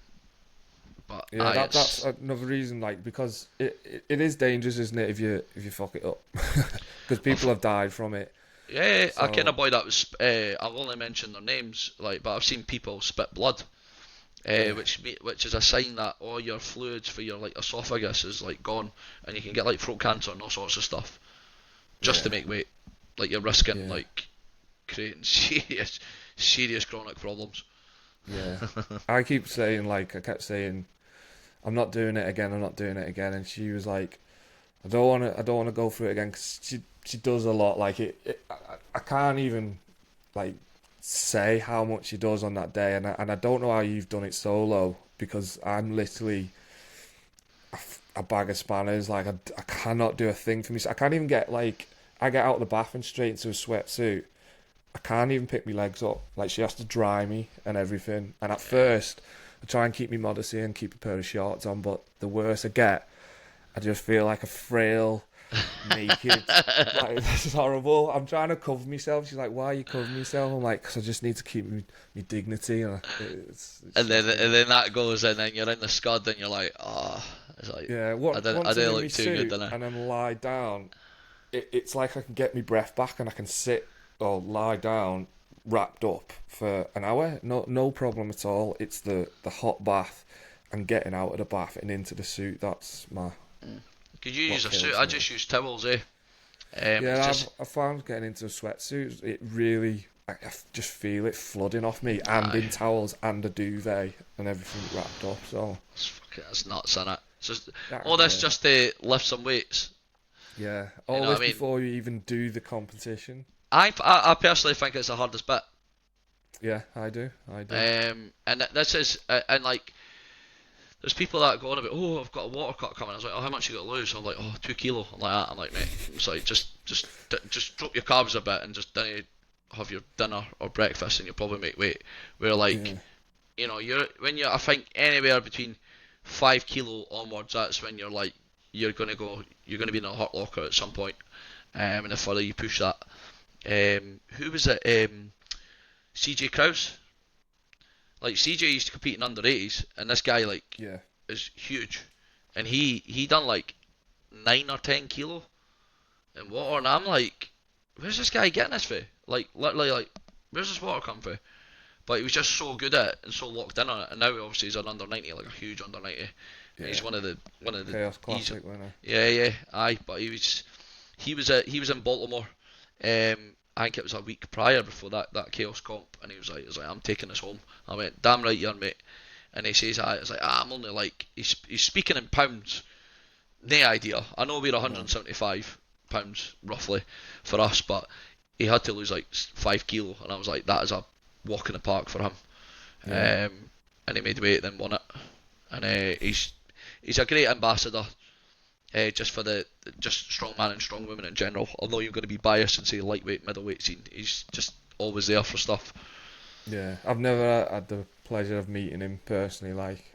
but yeah, that's it's another reason, like because it is dangerous, isn't it, if you fuck it up, because people I've, have died from it. yeah, I kind So of boy that was. I'll only mention their names, like, but I've seen people spit blood, yeah, which is a sign that all your fluids for your like esophagus is like gone, and you can get like throat cancer and all sorts of stuff just to yeah, make weight. Like you're risking yeah, like creating serious chronic problems. yeah. I kept saying, I'm not doing it again. I'm not doing it again. And she was like, I don't want to go through it again because she does a lot. Like I can't even like say how much she does on that day, and I don't know how you've done it solo because I'm literally a bag of spanners. Like I cannot do a thing for me. I can't even get like I get out of the bath and straight into a sweatsuit. I can't even pick my legs up. Like she has to dry me and everything. And at first, I try and keep my modesty and keep a pair of shorts on. But the worse I get, I just feel like a frail, naked. Like this is horrible. I'm trying to cover myself. She's like, "Why are you covering yourself?" I'm like, "Cause I just need to keep my dignity." And it's shocking. And then that goes, and then you're in the scud, and you're like, oh, it's like Yeah. I Once I'm didn't in my look too good, suit didn't I? and then lie down, it's like I can get my breath back and I can sit or lie down wrapped up for an hour. No problem at all. It's the hot bath and getting out of the bath and into the suit. That's Could you use what a suit? kills I me. just use towels, eh? It's Yeah, just I found getting into a sweatsuit. It really, I just feel it flooding off me, and aye, in towels and a duvet and everything wrapped up. So it's nuts, innit? It's just all this yeah, just to lift some weights. yeah. You All know what this I mean? before you even do the competition. I personally think it's the hardest bit. Yeah, I do. And this is and like there's people that go on about, oh, I've got a water cut coming. I was like, oh, how much you got to lose? I'm like, oh, 2 kilo. I'm like that. I'm like, mate, it's like just drop your carbs a bit and just don't have your dinner or breakfast, and you'll probably make weight. Where like, Yeah, you know, I think anywhere between 5 kilo onwards, that's when you're like, you're gonna be in a hot locker at some point. And the further you push that, who was it? CJ Krause. Like CJ used to compete in under 80s, and this guy like yeah. is huge, and he done like 9 or 10 kilo in water, and I'm like, where's this guy getting this for? Like literally, like where's this water come for? But he was just so good at it and so locked in on it, and now obviously he's an under 90, like a huge under 90, and he's Yeah, one of the Chaos he's Classic winner. yeah, aye, but he was in Baltimore. I think it was a week prior before that Chaos comp, and he was like, I'm taking this home. I went, damn right you are, mate. And he says, I was like, I'm only like, he's speaking in pounds. No idea. I know we're No, 175 pounds roughly for us, but he had to lose like 5 kilo, and I was like, that is a walk in the park for him. yeah, And he made weight, then won it. And he's a great ambassador, just for the just strongman and strong women in general. Although you're going to be biased and say lightweight, middleweight scene, he's just always there for stuff. yeah. I've never had the pleasure of meeting him personally. Like,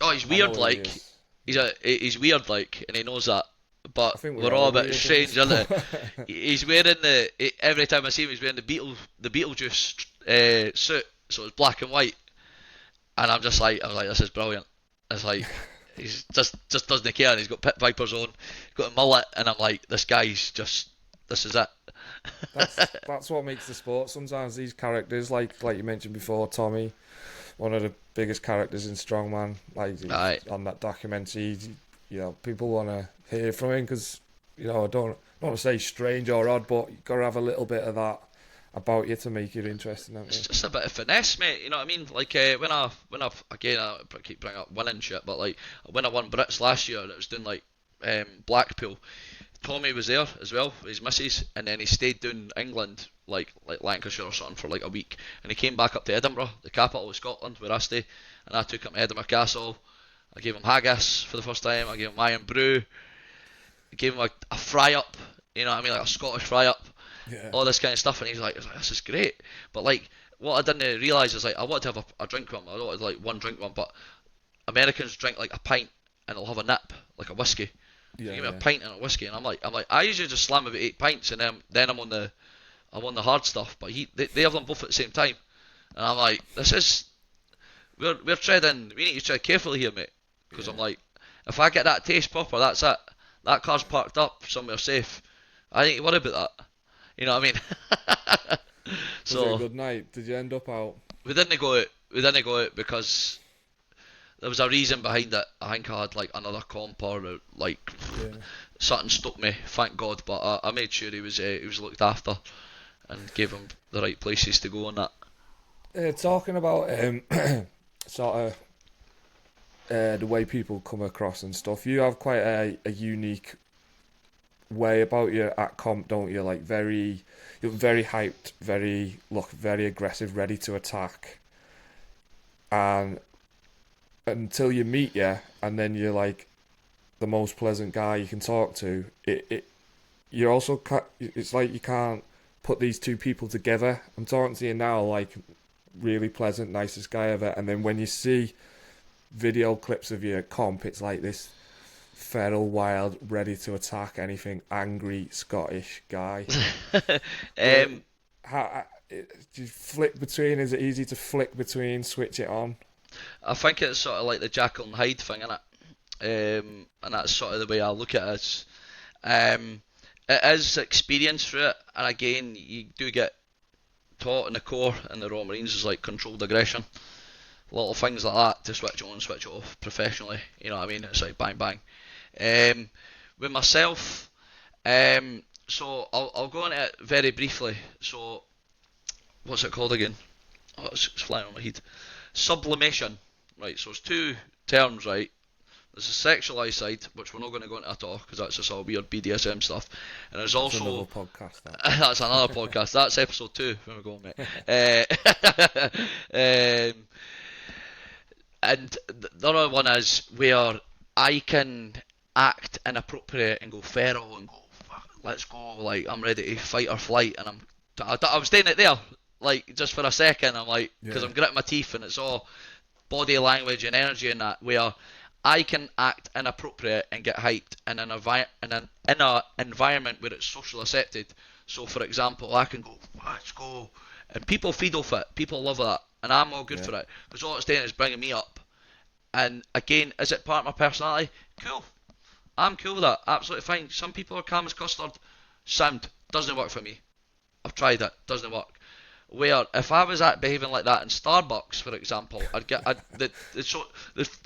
Oh, he's I know weird, who he like is. he's weird, like, and he knows that. But I think we're we're all all a bit weird in this strange, isn't it? sport. He's wearing every time I see him, he's wearing the Beetlejuice suit, so it's black and white, and I was like, this is brilliant. It's like he's just doesn't care, and he's got pit vipers on, got a mullet, and I'm like, this is it. That's what makes the sport. Sometimes these characters, like you mentioned before, Tommy, one of the biggest characters in Strongman. Like Aye. on that documentary, you know, people want to hear from him because, you know, I don't want to say strange or odd, but you got to have a little bit of that about you to make it interesting, don't It's you? just a bit of finesse, mate. You know what I mean? Like when I again I keep bringing up winning shit, but like when I won Brits last year, it was doing like Blackpool. Tommy was there as well, his missus, and then he stayed down England, like Lancashire or something, for like a week, and he came back up to Edinburgh, the capital of Scotland, where I stay, and I took him to Edinburgh Castle. I gave him haggis for the first time. I gave him Iron Brew. I gave him a fry up, you know what I mean, like a Scottish fry up, Yeah, all this kind of stuff, and he's like, this is great. But like, what I didn't realise is like I wanted to have a drink with him. I wanted like one drink with him, but Americans drink like a pint and they'll have a nip, like a whiskey. So yeah, give me a yeah, pint and a whiskey, and I'm like, I usually just slam about 8 pints, and then I'm on the hard stuff. But they have them both at the same time, and I'm like, this is we're treading. We need to tread carefully here, mate, because I'm yeah. like, if I get that taste proper, that's it. That car's parked up somewhere safe. I need to worry about that. You know what I mean? Was it a So good night? Did you end up out? we didn't go out. We didn't go out because there was a reason behind it. I think I had like another comp or like Yeah. something stopped me, thank God. But I made sure he was looked after and gave him the right places to go on that. Talking about sort of the way people come across and stuff, you have quite a unique way about you at comp, don't you? Like you're very hyped, very aggressive, ready to attack, and until you meet you, and then you're like the most pleasant guy you can talk to. You're also it's like you can't put these two people together. I'm talking to you now like really pleasant, nicest guy ever, and then when you see video clips of your comp, it's like this feral, wild, ready to attack anything, angry Scottish guy. Uh, um, do you flick between? Is it easy to flick between, switch it on? I think it's sort of like the Jekyll and Hyde thing, innit? And that's sort of the way I look at it. It is experience through it, and again, you do get taught in the core in the Royal Marines is like controlled aggression, little things like that to switch on, switch off professionally. You know what I mean? It's like bang bang. Um, with myself, so I'll go into it very briefly. So what's it called again? Oh, it's flying on my head. Sublimation, right? So it's two terms, right? There's a sexualized side, which we're not going to go into at all because that's just all weird BDSM stuff, and there's That's another also podcast. That. that's another podcast. That's episode 2. Where we're going, mate. And the other one is where I can act inappropriate and go feral and go, "Fuck, let's go, like I'm ready to fight or flight," and I was doing it there, like just for a second. I'm like, because Yeah, I'm gritting my teeth and it's all body language and energy and that, where I can act inappropriate and get hyped in in a environment where it's social accepted. So, for example, I can go, let's go, and people feed off it. People love that, and I'm all good yeah, for it because all it's doing is bringing me up. And again, is it part of my personality? Cool. I'm cool with that. Absolutely fine. Some people are calm as custard. Sound doesn't work for me. I've tried it. Doesn't work. Where if I was at behaving like that in Starbucks, for example, the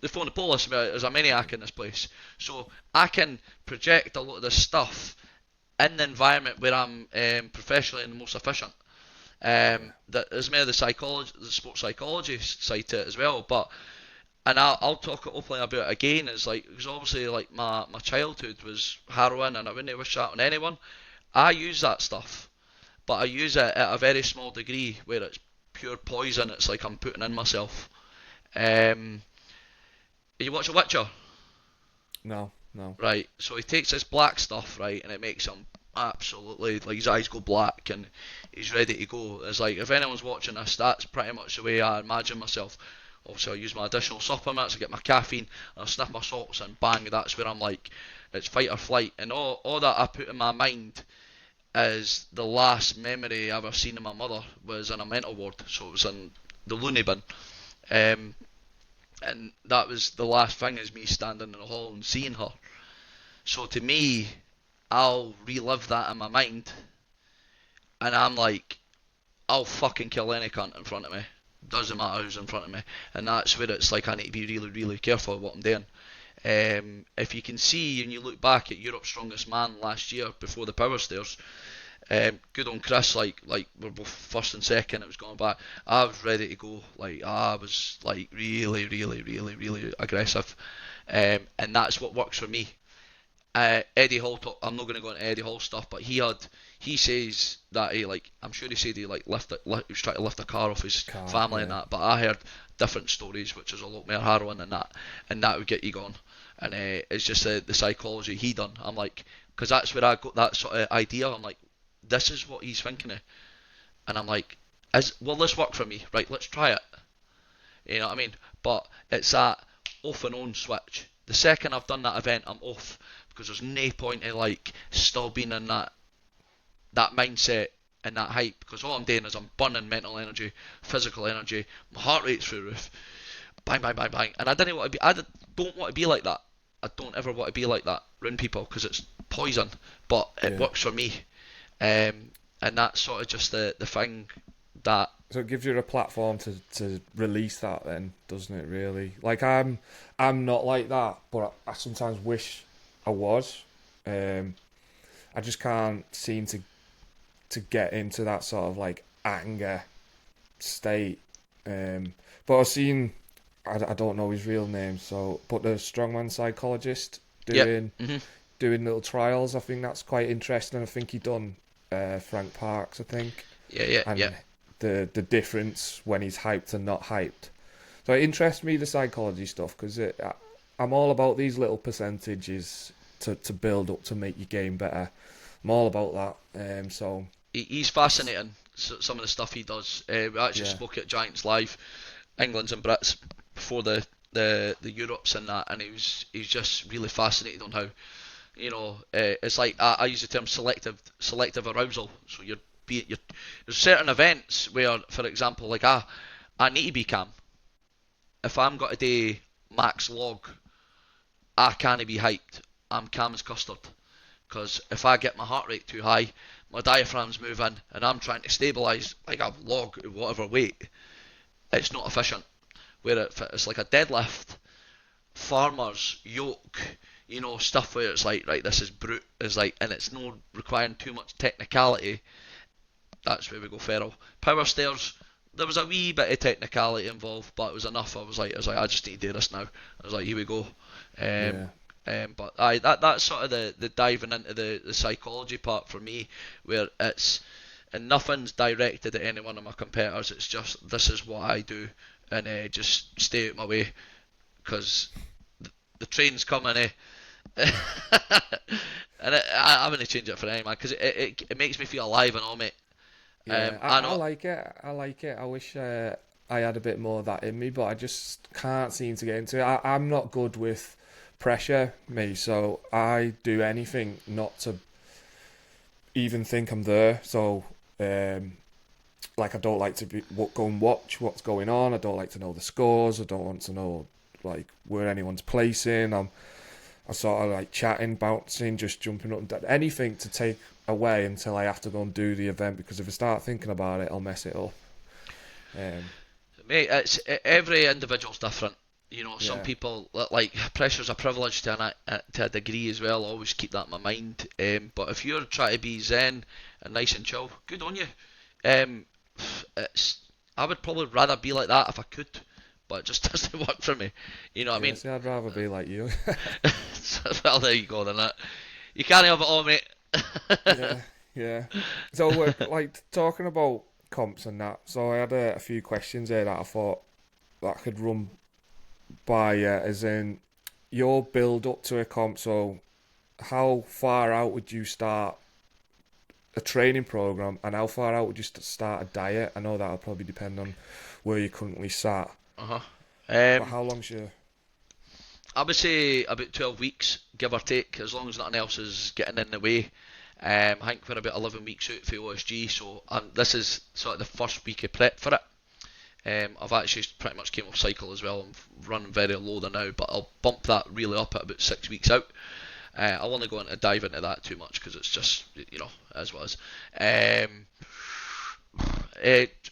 phone the police there's a maniac in this place. So I can project a lot of this stuff in the environment where I'm professionally and the most efficient. yeah, That is more the sports psychology side to it as well. But and I'll talk openly about it again. It's like because obviously like my childhood was harrowing, and I wouldn't wish that on anyone. I use that stuff, but I use it at a very small degree where it's pure poison. It's like I'm putting in myself. Um, you watch a Witcher, no, no, right? So he takes this black stuff, right, and it makes him absolutely like his eyes go black and he's ready to go. It's like if anyone's watching this, that's pretty much the way I imagine myself. Obviously, I use my additional supplements, I get my caffeine, and I sniff my salts, and bang, that's where I'm like, it's fight or flight. And all that I put in my mind is the last memory I ever seen of my mother was in a mental ward, so it was in the loony bin. Um, and that was the last thing is me standing in the hall and seeing her. So to me, I'll relive that in my mind, and I'm like, I'll fucking kill any cunt in front of me. Doesn't matter who's in front of me, and that's where it's like I need to be really, really careful with what I'm doing. If you can see and you look back at Europe's Strongest Man last year before the power stairs, good on Chris, like we're both first and second, it was going back. I was ready to go, like I was like really, really, really, really aggressive, and that's what works for me. Eddie Hall I'm not going to go into Eddie Hall stuff, but he says that I'm sure he said he like he was trying to lift a car off his Car, family and yeah. that, but I heard different stories which is a lot more harrowing than that, and that would get you going. And it's just the psychology he done. I'm like, because that's where I got that sort of idea. I'm like, this is what he's thinking of, and I'm like, will this work for me? Right, let's try it. You know what I mean? But it's that off and on switch. The second I've done that event, I'm off because there's no point in like still being in that mindset and that hype, because all I'm doing is I'm burning mental energy, physical energy, my heart rate's through the roof, bang, bang, bang, bang, and I didn't want to be. Don't want to be like that. I don't ever want to be like that around people because it's poison, but it Yeah. works for me, and that's sort of just the thing that. So it gives you a platform to release that then, doesn't it really? Like I'm not like that, but I sometimes wish I was. Um, I just can't seem to get into that sort of like anger state. But I've seen, I don't know his real name, so but the strongman psychologist Yep. doing Hmm. doing little trials. I think that's quite interesting. I think he done Frank Parks, I think, Yeah, yeah, yeah. and the difference when he's hyped and not hyped. So it interests me, the psychology stuff, because I'm all about these little percentages to build up to make your game better. I'm all about that. So He's it's fascinating. Some of the stuff he does. We actually yeah, spoke at Giants Live, England's and Brits before the Europes and that, and he's just really fascinated on how it's like I use the term selective arousal. So there's certain events where, for example, like I need to be calm. If I'm got to do max log, I can't be hyped. I'm calm as custard. Because if I get my heart rate too high, my diaphragm's moving, and I'm trying to stabilise like a log at whatever weight, it's not efficient. Where it's like a deadlift, farmers, yoke, stuff where it's like, right, this is brute, is like, and it's not requiring too much technicality. That's where we go feral. Power stairs, there was a wee bit of technicality involved, but it was enough. I was like, I just need to do this now. I was like, here we go. Um, yeah. but that's sort of the diving into the psychology part for me, where it's and nothing's directed at any one of my competitors. It's just this is what I do, and just stay out my way because the train's coming. And I'm gonna change it for any man because it makes me feel alive and all, mate. Yeah, I I know. like it. I like it. I wish I had a bit more of that in me, but I just can't seem to get into it. I'm not good with pressure, me, so I do anything not to even think I'm there. So, like, I don't like to go and watch what's going on. I don't like to know the scores. I don't want to know like where anyone's placing. I sort of like chatting, bouncing, just jumping up and down. Anything to take away until I have to go and do the event, because if I start thinking about it, I'll mess it up. Um, Mate, every individual's different. Some yeah, people like pressure's a privilege to a degree as well. I always keep that in my mind. But if you're trying to be zen and nice and chill, good on you. Um, it's I would probably rather be like that if I could, but it just doesn't work for me. You know what I yeah. mean? See, I'd rather be like you. So, well, there you go then. That you can't have it all, mate. Yeah, yeah. So we're like talking about comps and that. So I had a few questions there that I thought that I could run by you, as in your build up to a comp. So how far out would you start a training program, and how far out would you start a diet? I know that'll probably depend on where you're currently sat, Uh huh. but Um, how long's your I would say about 12 weeks, give or take, as long as nothing else is getting in the way. I think we're about 11 weeks out for OSG, so this is sort of the first week of prep for it. I've actually pretty much came off cycle as well. I'm running very low there now, but I'll bump that really up at about 6 weeks out. I'll only go into dive into that too much because it's just as was. Um, it,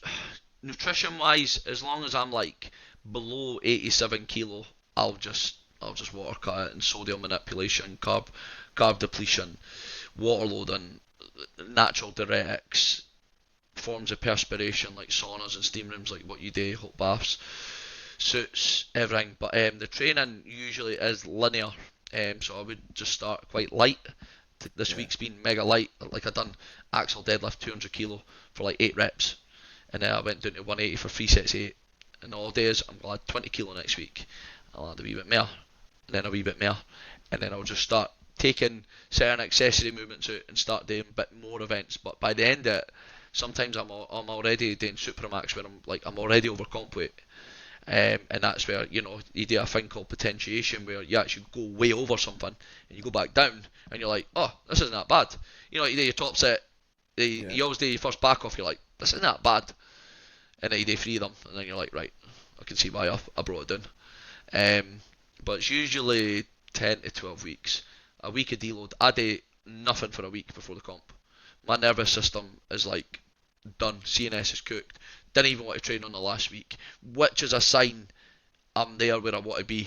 nutrition wise, as long as I'm like below 87 kilo, I'll just water cut it, and sodium manipulation, carb depletion, water loading, natural diuretics, forms of perspiration like saunas and steam rooms, like what you do, hot baths, suits, everything. But the training usually is linear. So I would just start quite light. This Yeah. week's been mega light. Like I done axle deadlift 200 kilo for like 8 reps, and then I went down to 180 for 3 sets 8. And all days I'm glad 20 kilo next week. I'll add a wee bit more, and then a wee bit more, and then I'll just start taking certain accessory movements out and start doing a bit more events. But by the end of it, sometimes I'm already doing Supramax where I'm already over comp weight. And that's where you do a thing called potentiation, where you actually go way over something and you go back down and you're like, oh, this isn't that bad. You do your top set, Yeah. you always do your first back off, you're like, this isn't that bad, and then you do 3 of them, and then you're like, right, I can see why I brought it down. But it's usually 10 to 12 weeks. A week of deload. I do nothing for a week before the comp. My nervous system is like done. CNS is cooked. Didn't even want to train on the last week, which is a sign I'm there where I want to be.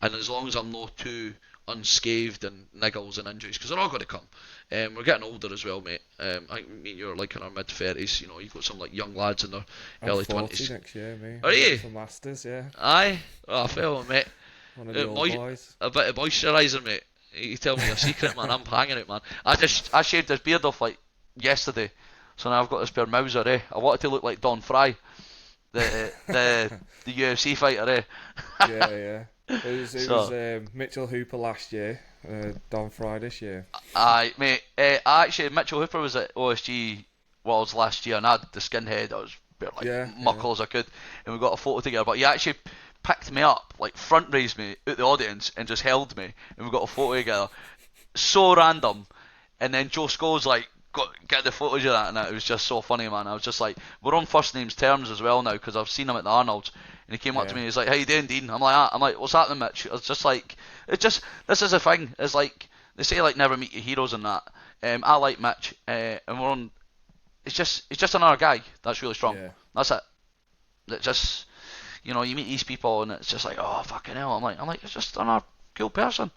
And as long as I'm not too unscathed and niggles and injuries, because they're all going to come. We're getting older as well, mate. I mean, you're like in our mid 30s. You've got some like young lads in their I'm early 40 20s. next year, me. Are I'm going you? for masters. Yeah. Aye. Oh, I feel it, mate. One of the old boys. A bit of moisturiser, mate. You tell me your secret, man. I'm hanging it, man. I shaved his beard off like yesterday, so now I've got this pair Mauser, eh? I wanted to look like Don Fry, the UFC fighter, eh? Yeah, yeah. It was So, Mitchell Hooper last year, Don Fry this year. aye, mate. Actually, Mitchell Hooper was at OSG Worlds last year, and I had the skinhead. I was bare like Yeah, yeah. muckle as I could, and we got a photo together. But he actually picked me up, like front raised me out the audience, and just held me, and we got a photo together. So random. And then Joe Scholes like get the footage of that, and it was just so funny, man. I was just like, we're on first names terms as well now because I've seen him at the Arnold's, and he came up to Yeah. me. He's like, "How you doing, Dean?" I'm like, "What's happening, Mitch?" It's just like, this is a thing. It's like they say, like never meet your heroes and that. I like Mitch, and we're on. It's just another guy that's really strong. Yeah. That's it. It just you meet these people and it's just like, oh fucking hell. I'm like, it's just another cool person.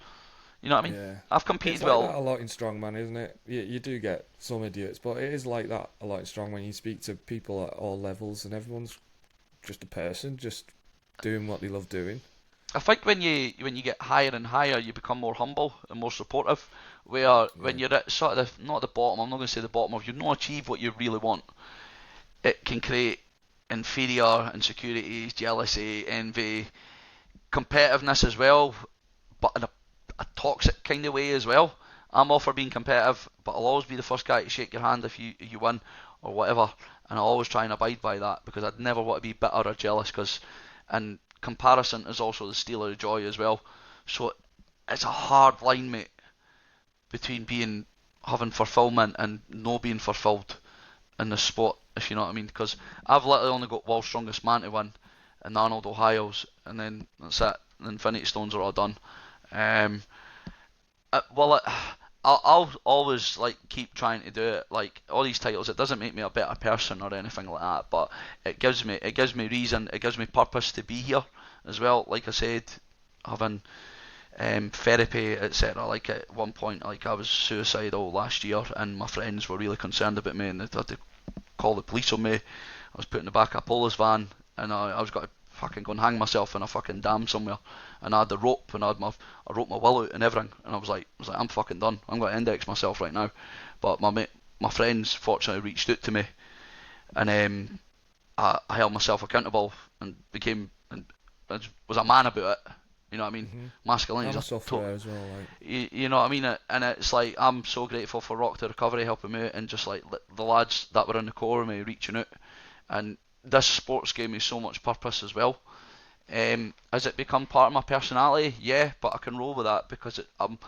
You know what I mean? Yeah. I've It's competed like that well. a lot in strongman, isn't it? You do get some idiots, but it is like that a lot in strongman. You speak to people at all levels, and everyone's just a person, just doing what they love doing. I think when you get higher and higher, you become more humble and more supportive. Where Yeah. when you're at sort of not the bottom, I'm not going to say the bottom, if you don't achieve what you really want, it can create inferior insecurities, jealousy, envy, competitiveness as well, but in a toxic kind of way as well. I'm all for being competitive, but I'll always be the first guy to shake your hand if you win or whatever, and I always try and abide by that because I'd never want to be bitter or jealous. And comparison is also the stealer of joy as well. So it's a hard line, mate, between being having fulfillment and no being fulfilled in the sport, if you know what I mean. Because I've literally only got World's Strongest Man to win in Arnold Ohio's, and then that's it. The Infinity Stones are all done. Um, well, I'll always like keep trying to do it. Like all these titles, it doesn't make me a better person or anything like that, but it gives me reason, it gives me purpose to be here as well. Like I said, having therapy, etc. Like at one point, like I was suicidal last year, and my friends were really concerned about me, and they had to call the police on me. I was put in the back of a police van, and I was got to fucking go and hang myself in a fucking dam somewhere. And I had the rope, and I wrote my will out and everything. And I was like, I'm fucking done. I'm going to index myself right now. But my friends fortunately reached out to me, and I held myself accountable and became and was a man about it. You know what I mean? I'm Masculinity a is a sufferer as well. Like, you know what I mean? And it's like I'm so grateful for Rock to Recovery helping me out, and just like the lads that were in the core of me reaching out. And this sports gave me so much purpose as well. Has it become part of my personality? Yeah, but I can roll with that because I'm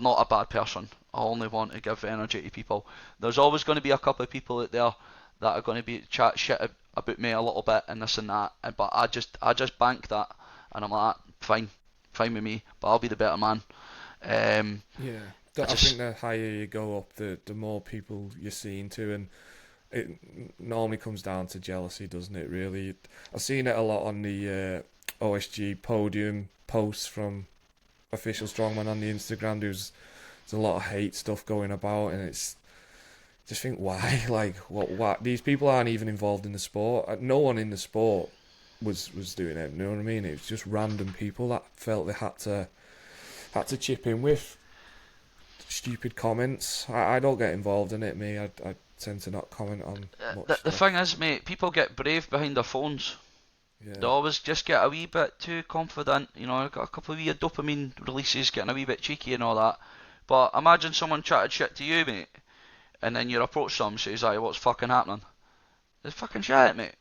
not a bad person. I only want to give energy to people. There's always going to be a couple of people out there that are going to be chat shit about me a little bit and this and that, but I just bank that, and I'm like, fine, fine with me, but I'll be the better man. Um, yeah. I I think just the higher you go up, the more people you're seeing to, and it normally comes down to jealousy, doesn't it? Really, I've seen it a lot on the OSG podium posts from official strongman on the Instagram. There's a lot of hate stuff going about, and it's just think why, like what these people aren't even involved in the sport. No one in the sport was doing it. You know what I mean? It was just random people that felt they had to chip in with stupid comments. I don't get involved in it, me. I tend to not comment on much The stuff. thing is, mate, people get brave behind their phones. They Yeah, always just get a wee bit too confident, you know, got a couple of wee dopamine releases, getting a wee bit cheeky and all that. But imagine someone chatted shit to you, mate, and then you approach them and says, "Aye, what's fucking happening?" It's fucking shit, mate.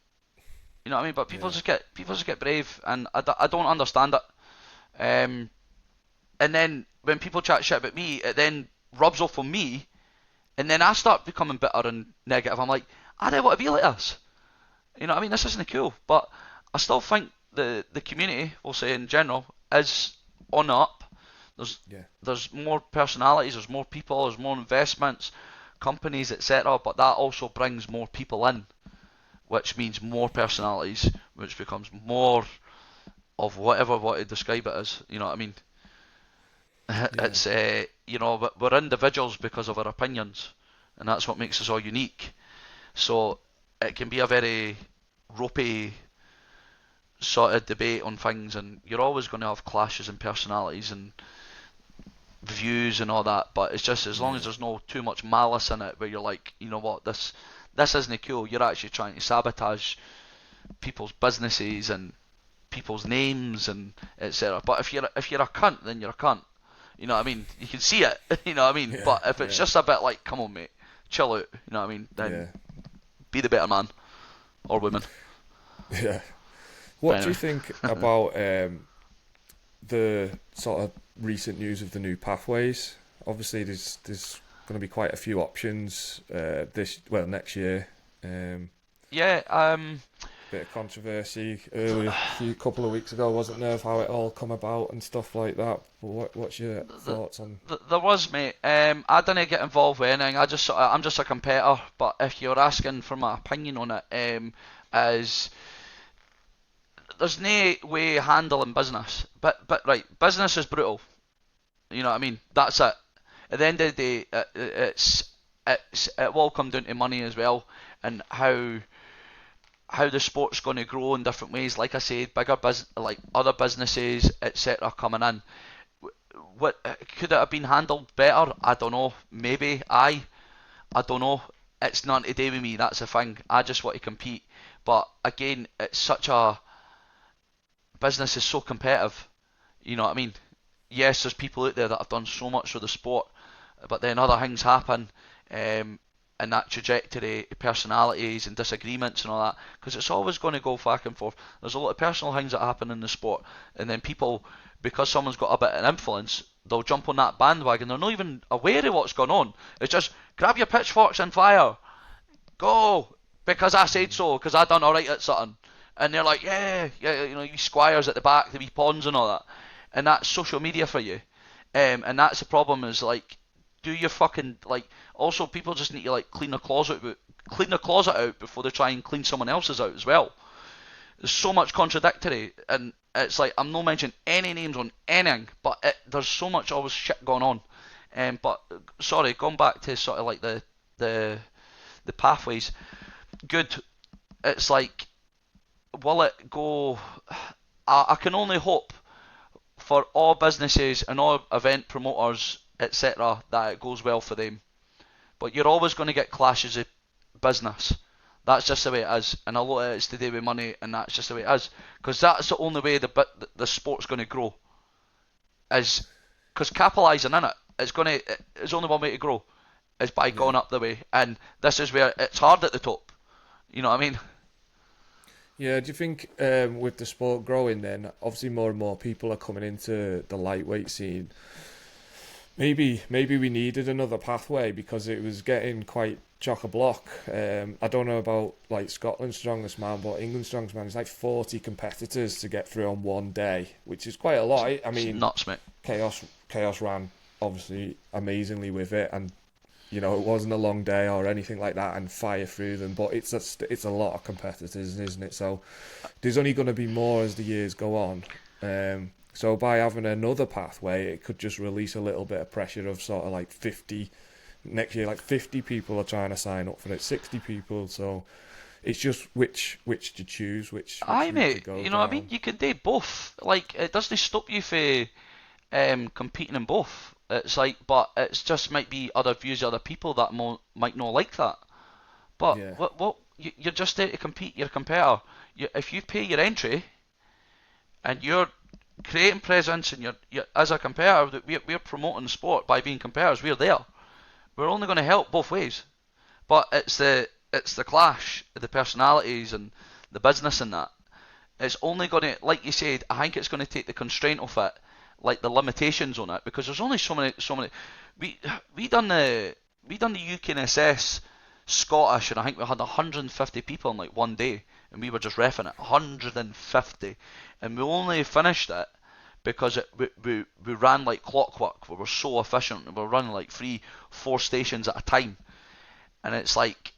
You know what I mean? But yeah, people just get brave, and I don't understand it. Um, and then when people chat shit about me, it then rubs off on me, and then I start becoming bitter and negative. I'm like, I don't want to be like this. You know what I mean? This isn't cool. But I still think the community, we'll say in general, is on the up. There's yeah, there's more personalities, there's more people, there's more investments, companies, etc. But that also brings more people in, which means more personalities, which becomes more of whatever what to describe it as. You know what I mean? yeah, It's you know, we're individuals because of our opinions, and that's what makes us all unique. So it can be a very ropey sort of debate on things, and you're always going to have clashes in personalities and views and all that. But it's just as long as yeah, there's no too much malice in it, where you're like, you know what, this isn't cool. You're actually trying to sabotage people's businesses and people's names and etc. But if you're a cunt, then you're a cunt. You know what I mean? You can see it. You know what I mean? yeah, But if it's yeah, just a bit like, come on, mate, chill out. You know what I mean? yeah, Then be the better man or woman. yeah. But What do you anyway, think about the sort of recent news of the new pathways? Obviously, there's going to be quite a few options next year. Um, yeah. Bit of controversy earlier, a few couple of weeks ago, wasn't there, of how it all come about and stuff like that. But what's your The, thoughts on? there was, mate. I didn't get involved with anything. I'm just a competitor. But if you're asking for my opinion on it, is there's no way handling business. But right, business is brutal. You know what I mean? That's it. At the end of the day, it will come down to money as well, and how the sport's going to grow in different ways. Like I said, bigger like other businesses, etc., coming in. What could it have been handled better? I don't know. Maybe I don't know. It's nothing to do with me. That's the thing. I just want to compete. But again, it's such a business is so competitive. You know what I mean? Yes, there's people out there that have done so much for the sport, but then other things happen, and that trajectory, personalities and disagreements and all that, because it's always going to go back and forth. There's a lot of personal things that happen in the sport, and then people, because someone's got a bit of influence, they'll jump on that bandwagon. They're not even aware of what's going on. It's just grab your pitchforks and fire, go, because I said so, because I done alright at something. And they're like, yeah, yeah, you know, you squires at the back, the wee pawns and all that. And that's social media for you. And that's the problem is like, do your fucking, like, also people just need to like clean the closet out before they try and clean someone else's out as well. There's so much contradictory, and it's like, I'm not mentioning any names on anything, but there's so much always shit going on. But sorry, going back to sort of like the pathways, good. It's like, will it go? I can only hope for all businesses and all event promoters, etc., that it goes well for them. But you're always going to get clashes of business. That's just the way it is, and a lot of it's to do with money, and that's just the way it is. Because that's the only way the sport's going to grow. Is because capitalising in it, it's only one way to grow, is by Yeah, going up the way, and this is where it's hard at the top. You know what I mean? yeah. Do you think with the sport growing, then obviously more and more people are coming into the lightweight scene? Maybe we needed another pathway because it was getting quite chock a block. I don't know about like Scotland's strongest man, but England's strongest man is like 40 competitors to get through on one day, which is quite a lot. I It's mean, nuts, mate. Chaos ran obviously amazingly with it, and you know, it wasn't a long day or anything like that, and fire through them. But it's a lot of competitors, isn't it? So there's only going to be more as the years go on. So by having another pathway, it could just release a little bit of pressure of sort of like 50 next year. Like 50 people are trying to sign up for it, 60 people. So it's just which to choose, which Aye, route mate. to go You know what I mean? down. You can do both. Like, it doesn't stop you for competing in both. It's like, but it's just might be other views, of other people that might not like that. But Yeah, you're just there to compete. You're a competitor. If you pay your entry and you're creating presence and you're as a competitor, that we're promoting the sport by being competitors. We're there. We're only going to help both ways. But it's the clash of the personalities and the business and that. It's only going to, like you said, I think it's going to take the constraint of it, like the limitations on it, because there's only so many. We done the UKNSS Scottish, and I think we had 150 people in like one day, and we were just reffing it, 150, and we only finished it because we ran like clockwork. We were so efficient. We were running like 3-4 stations at a time, and it's like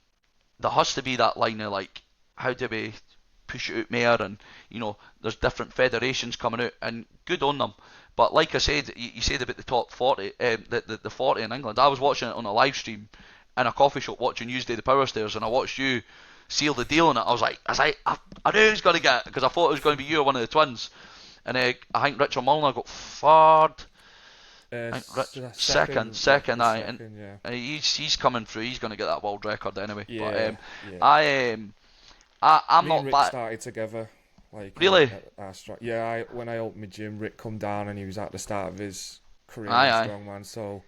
there has to be that line of like, how do we push it out more, and there's different federations coming out, and good on them. But like I said, you said about the top 40, the 40 in England. I was watching it on a live stream in a coffee shop watching you do the power stairs, and I watched you seal the deal on it. I was like, I knew he was going to get it, because I thought it was going to be you or one of the twins. And I think Richard Mulliner got third. I think second, aye, and yeah. he's coming through. He's going to get that world record anyway. Yeah, But yeah. I'm Me and not Rick that started together. Like really. when I opened my gym, Rick come down and he was at the start of his career Aye, in aye. strongman. So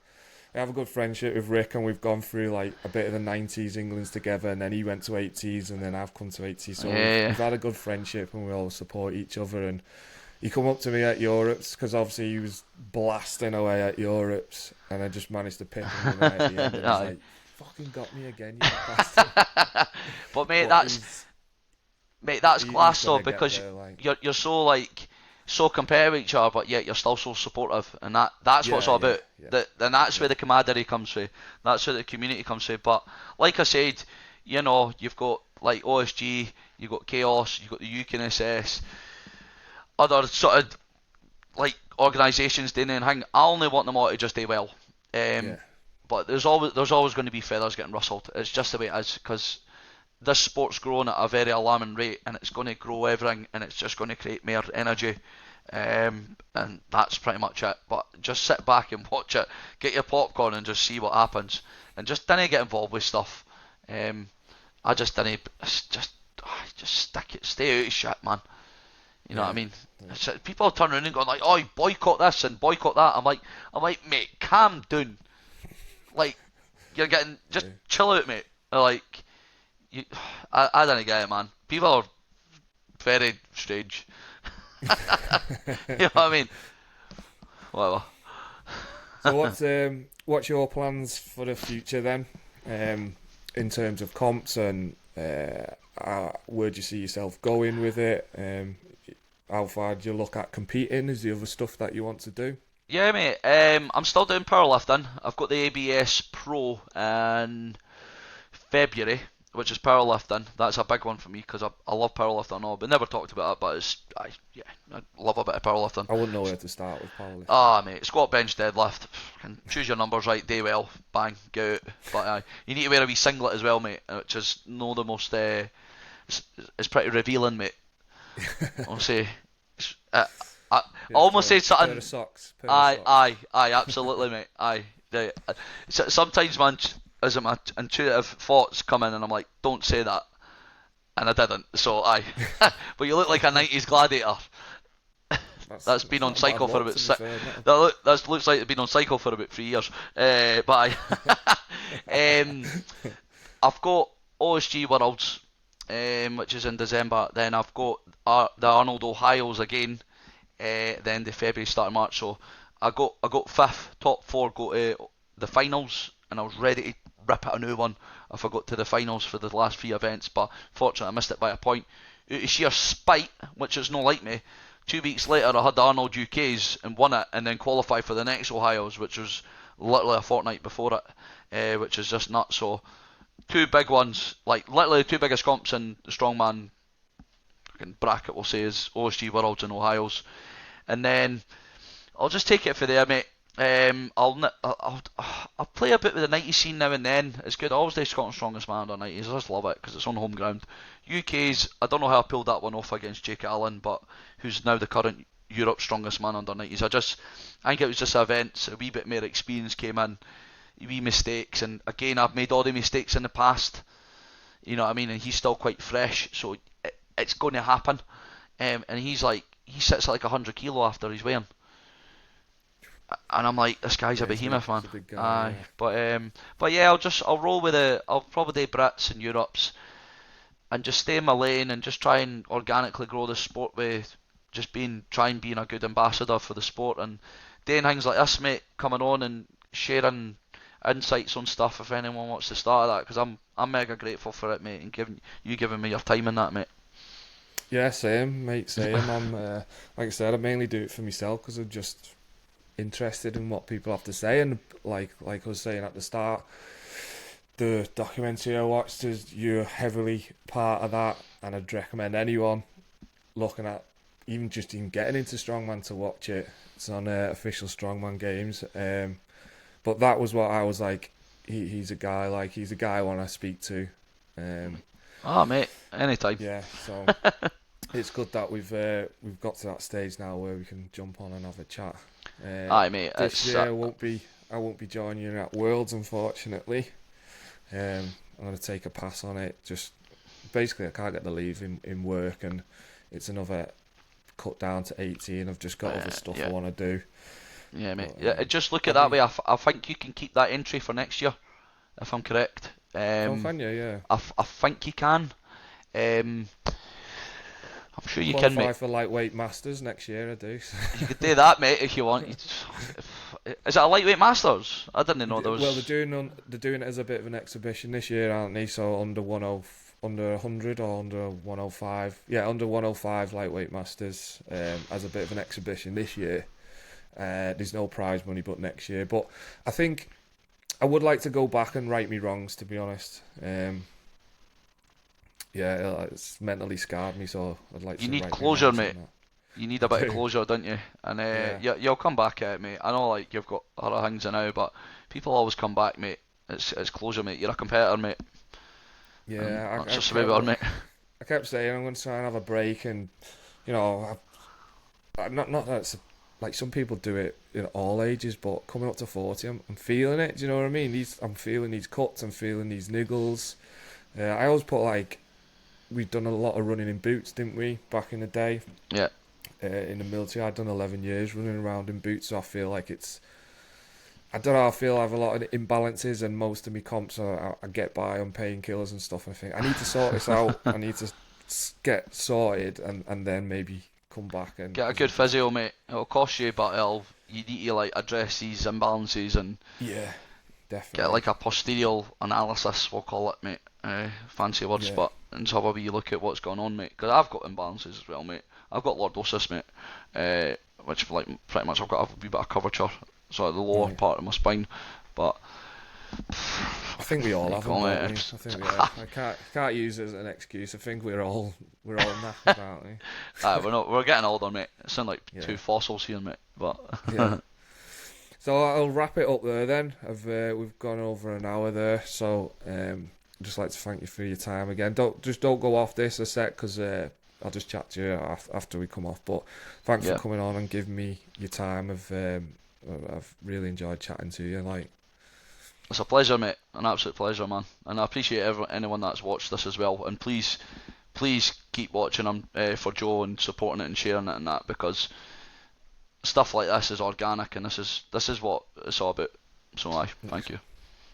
I have a good friendship with Rick, and we've gone through like a bit of the 90s England's together, and then he went to 80s, and then I've come to 80s. So Yeah. we've had a good friendship, and we all support each other. And he come up to me at Europe's, because obviously he was blasting away at Europe's, and I just managed to pick him right at the end. And he's Aye. like, "Fucking got me again, you bastard." But mate, But that's he's class though, gonna get because there, like. you're so like so competitive with each other, but yet you're still so supportive, and that's what it's all about. And that's where the camaraderie comes from. That's where the community comes from. But like I said, you've got like OSG, you've got Chaos, you've got the UKNSS, other sort of like organisations doing anything. I only want them all to just do well. Yeah. But there's always going to be feathers getting rustled. It's just the way it is, because this sport's growing at a very alarming rate, and it's going to grow everything, and it's just going to create more energy, and that's pretty much it. But just sit back and watch it, get your popcorn, and just see what happens, and just don't get involved with stuff. I just didn't, just stick it, stay out of shit, man. You know what I mean? Yeah. People turn around and go like, "Oh, boycott this and boycott that." I'm like, mate, calm down. Like, you're getting, just chill out, mate. Like, I don't get it, man. People are very strange. You know what I mean? Whatever. So what's your plans for the future then, in terms of comps, and where do you see yourself going with it? How far do you look at competing? Is the other stuff that you want to do? Yeah, mate. I'm still doing powerlifting. I've got the ABS Pro in February, which is powerlifting. That's a big one for me, because I love powerlifting and all, but never talked about it. But I love a bit of powerlifting. I wouldn't know where to start with powerlifting. Mate, squat, bench, deadlift. Can choose your numbers right, day well, bang, go out. But you need to wear a wee singlet as well, mate, which is no the most. It's pretty revealing, mate. I'll say. I almost said something. Pair of socks. Aye, absolutely, mate. Aye. Sometimes, man, as my intuitive thoughts come in, and I'm like, don't say that, and I didn't. So aye. But you look like a 90s gladiator. That's been on cycle for about that looks like it's been on cycle for about 3 years. But I've got OSG Worlds, which is in December. Then I've got the Arnold Ohio's again, the end of February, start of March. So I got fifth, top four go to the finals, and I was ready to rip it a new one if I got to the finals for the last 3 events. But fortunately, I missed it by a point. Out of sheer spite, which is not like me. 2 weeks later, I had the Arnold UK's and won it, and then qualified for the next Ohio's, which was literally a fortnight before it, which is just nuts. So two big ones, like literally the two biggest comps in the strongman bracket, we'll say, is OSG Worlds and Ohio's, and then I'll just take it for there, mate. I'll play a bit with the 90s scene now and then. It's good. I always do Scotland's Strongest Man under 90s. I just love it because it's on home ground. UK's, I don't know how I pulled that one off against Jake Allen, but who's now the current Europe's Strongest Man under 90s. I think it was just events, a wee bit more experience came in, wee mistakes, and again, I've made all the mistakes in the past. You know what I mean? And he's still quite fresh, so it's going to happen. And he sits at like 100 kilo after he's weighing. And I'm like, this guy's a behemoth, man. A big guy, Aye, but yeah, I'll roll with it. I'll probably do Brits and Europes, and just stay in my lane and just try and organically grow the sport with just trying being a good ambassador for the sport and doing things like this, mate, coming on and sharing insights on stuff if anyone wants to start that, because I'm mega grateful for it, mate, and giving me your time in that, mate. Yeah, same, mate, same. I'm like I said, I mainly do it for myself because I'm just interested in what people have to say, and like I was saying at the start, the documentary I watched is you're heavily part of that, and I'd recommend anyone looking at even getting into strongman to watch it. It's on official strongman games, but that was what I was like, he's a guy I want to speak to. Mate, anytime. Yeah, so it's good that we've got to that stage now where we can jump on and have a chat. Aye, mate. This year I won't be joining you at Worlds, unfortunately. I'm going to take a pass on it. Just basically, I can't get the leave in work, and it's another cut down to 18. I've just got other stuff I want to do. Yeah, mate. Yeah, just look at that way. I think you can keep that entry for next year, if I'm correct. Can you? Yeah. I think you can. I'm sure you can, Qualify mate. for lightweight masters next year. I do. You could do that, mate, if you want. Is it a lightweight masters? I didn't know there was. Well, they're doing it as a bit of an exhibition this year, aren't they? So under 100 or under 105. Yeah, under 105 lightweight masters as a bit of an exhibition this year. There's no prize money, but next year. But I think I would like to go back and right me wrongs, to be honest. Yeah, it's mentally scarred me, so I'd like to. You need right me closure, wrongs on mate. that. You need a bit of closure, don't you? And you'll come back at it, mate. I know, like, you've got other things now, but people always come back, mate. It's closure, mate. You're a competitor, mate. Yeah, that's just the way we are, mate. I kept saying I'm going to try and have a break, and you know, not that it's like some people do it in all ages, but coming up to 40, I'm feeling it. Do you know what I mean? I'm feeling these cuts, I'm feeling these niggles. I always put, like, we've done a lot of running in boots, didn't we, back in the day? Yeah. In the military, I'd done 11 years running around in boots, so I feel like I don't know, I feel I have a lot of imbalances, and most of my comps I get by on painkillers and stuff, and I think I need to sort this out. I need to get sorted, and then maybe come back and get a good physio, mate. It'll cost you, but you need to, like, address these imbalances and yeah, definitely get like a posterior analysis, we'll call it, mate. Fancy words, Yeah. but and have a wee look at what's going on, mate. Because I've got imbalances as well, mate. I've got lordosis, mate, which, like, pretty much I've got a wee bit of curvature, so the lower part of my spine. But I think we all have them, don't we? I think we have. I can't use it as an excuse. I think we're all knackered, aren't we? We're getting older, mate. It sound like two fossils here, mate. But yeah. So I'll wrap it up there then. We've gone over an hour there, so I'd just like to thank you for your time again. Don't go off this a sec, because I'll just chat to you after we come off. But thanks for coming on and giving me your time. I've really enjoyed chatting to you. Like, it's a pleasure, mate. An absolute pleasure, man. And I appreciate anyone that's watched this as well. And please keep watching them for Joe and supporting it and sharing it and that, because stuff like this is organic, and this is what it's all about. So thank you.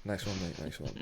Next one, mate. Next one.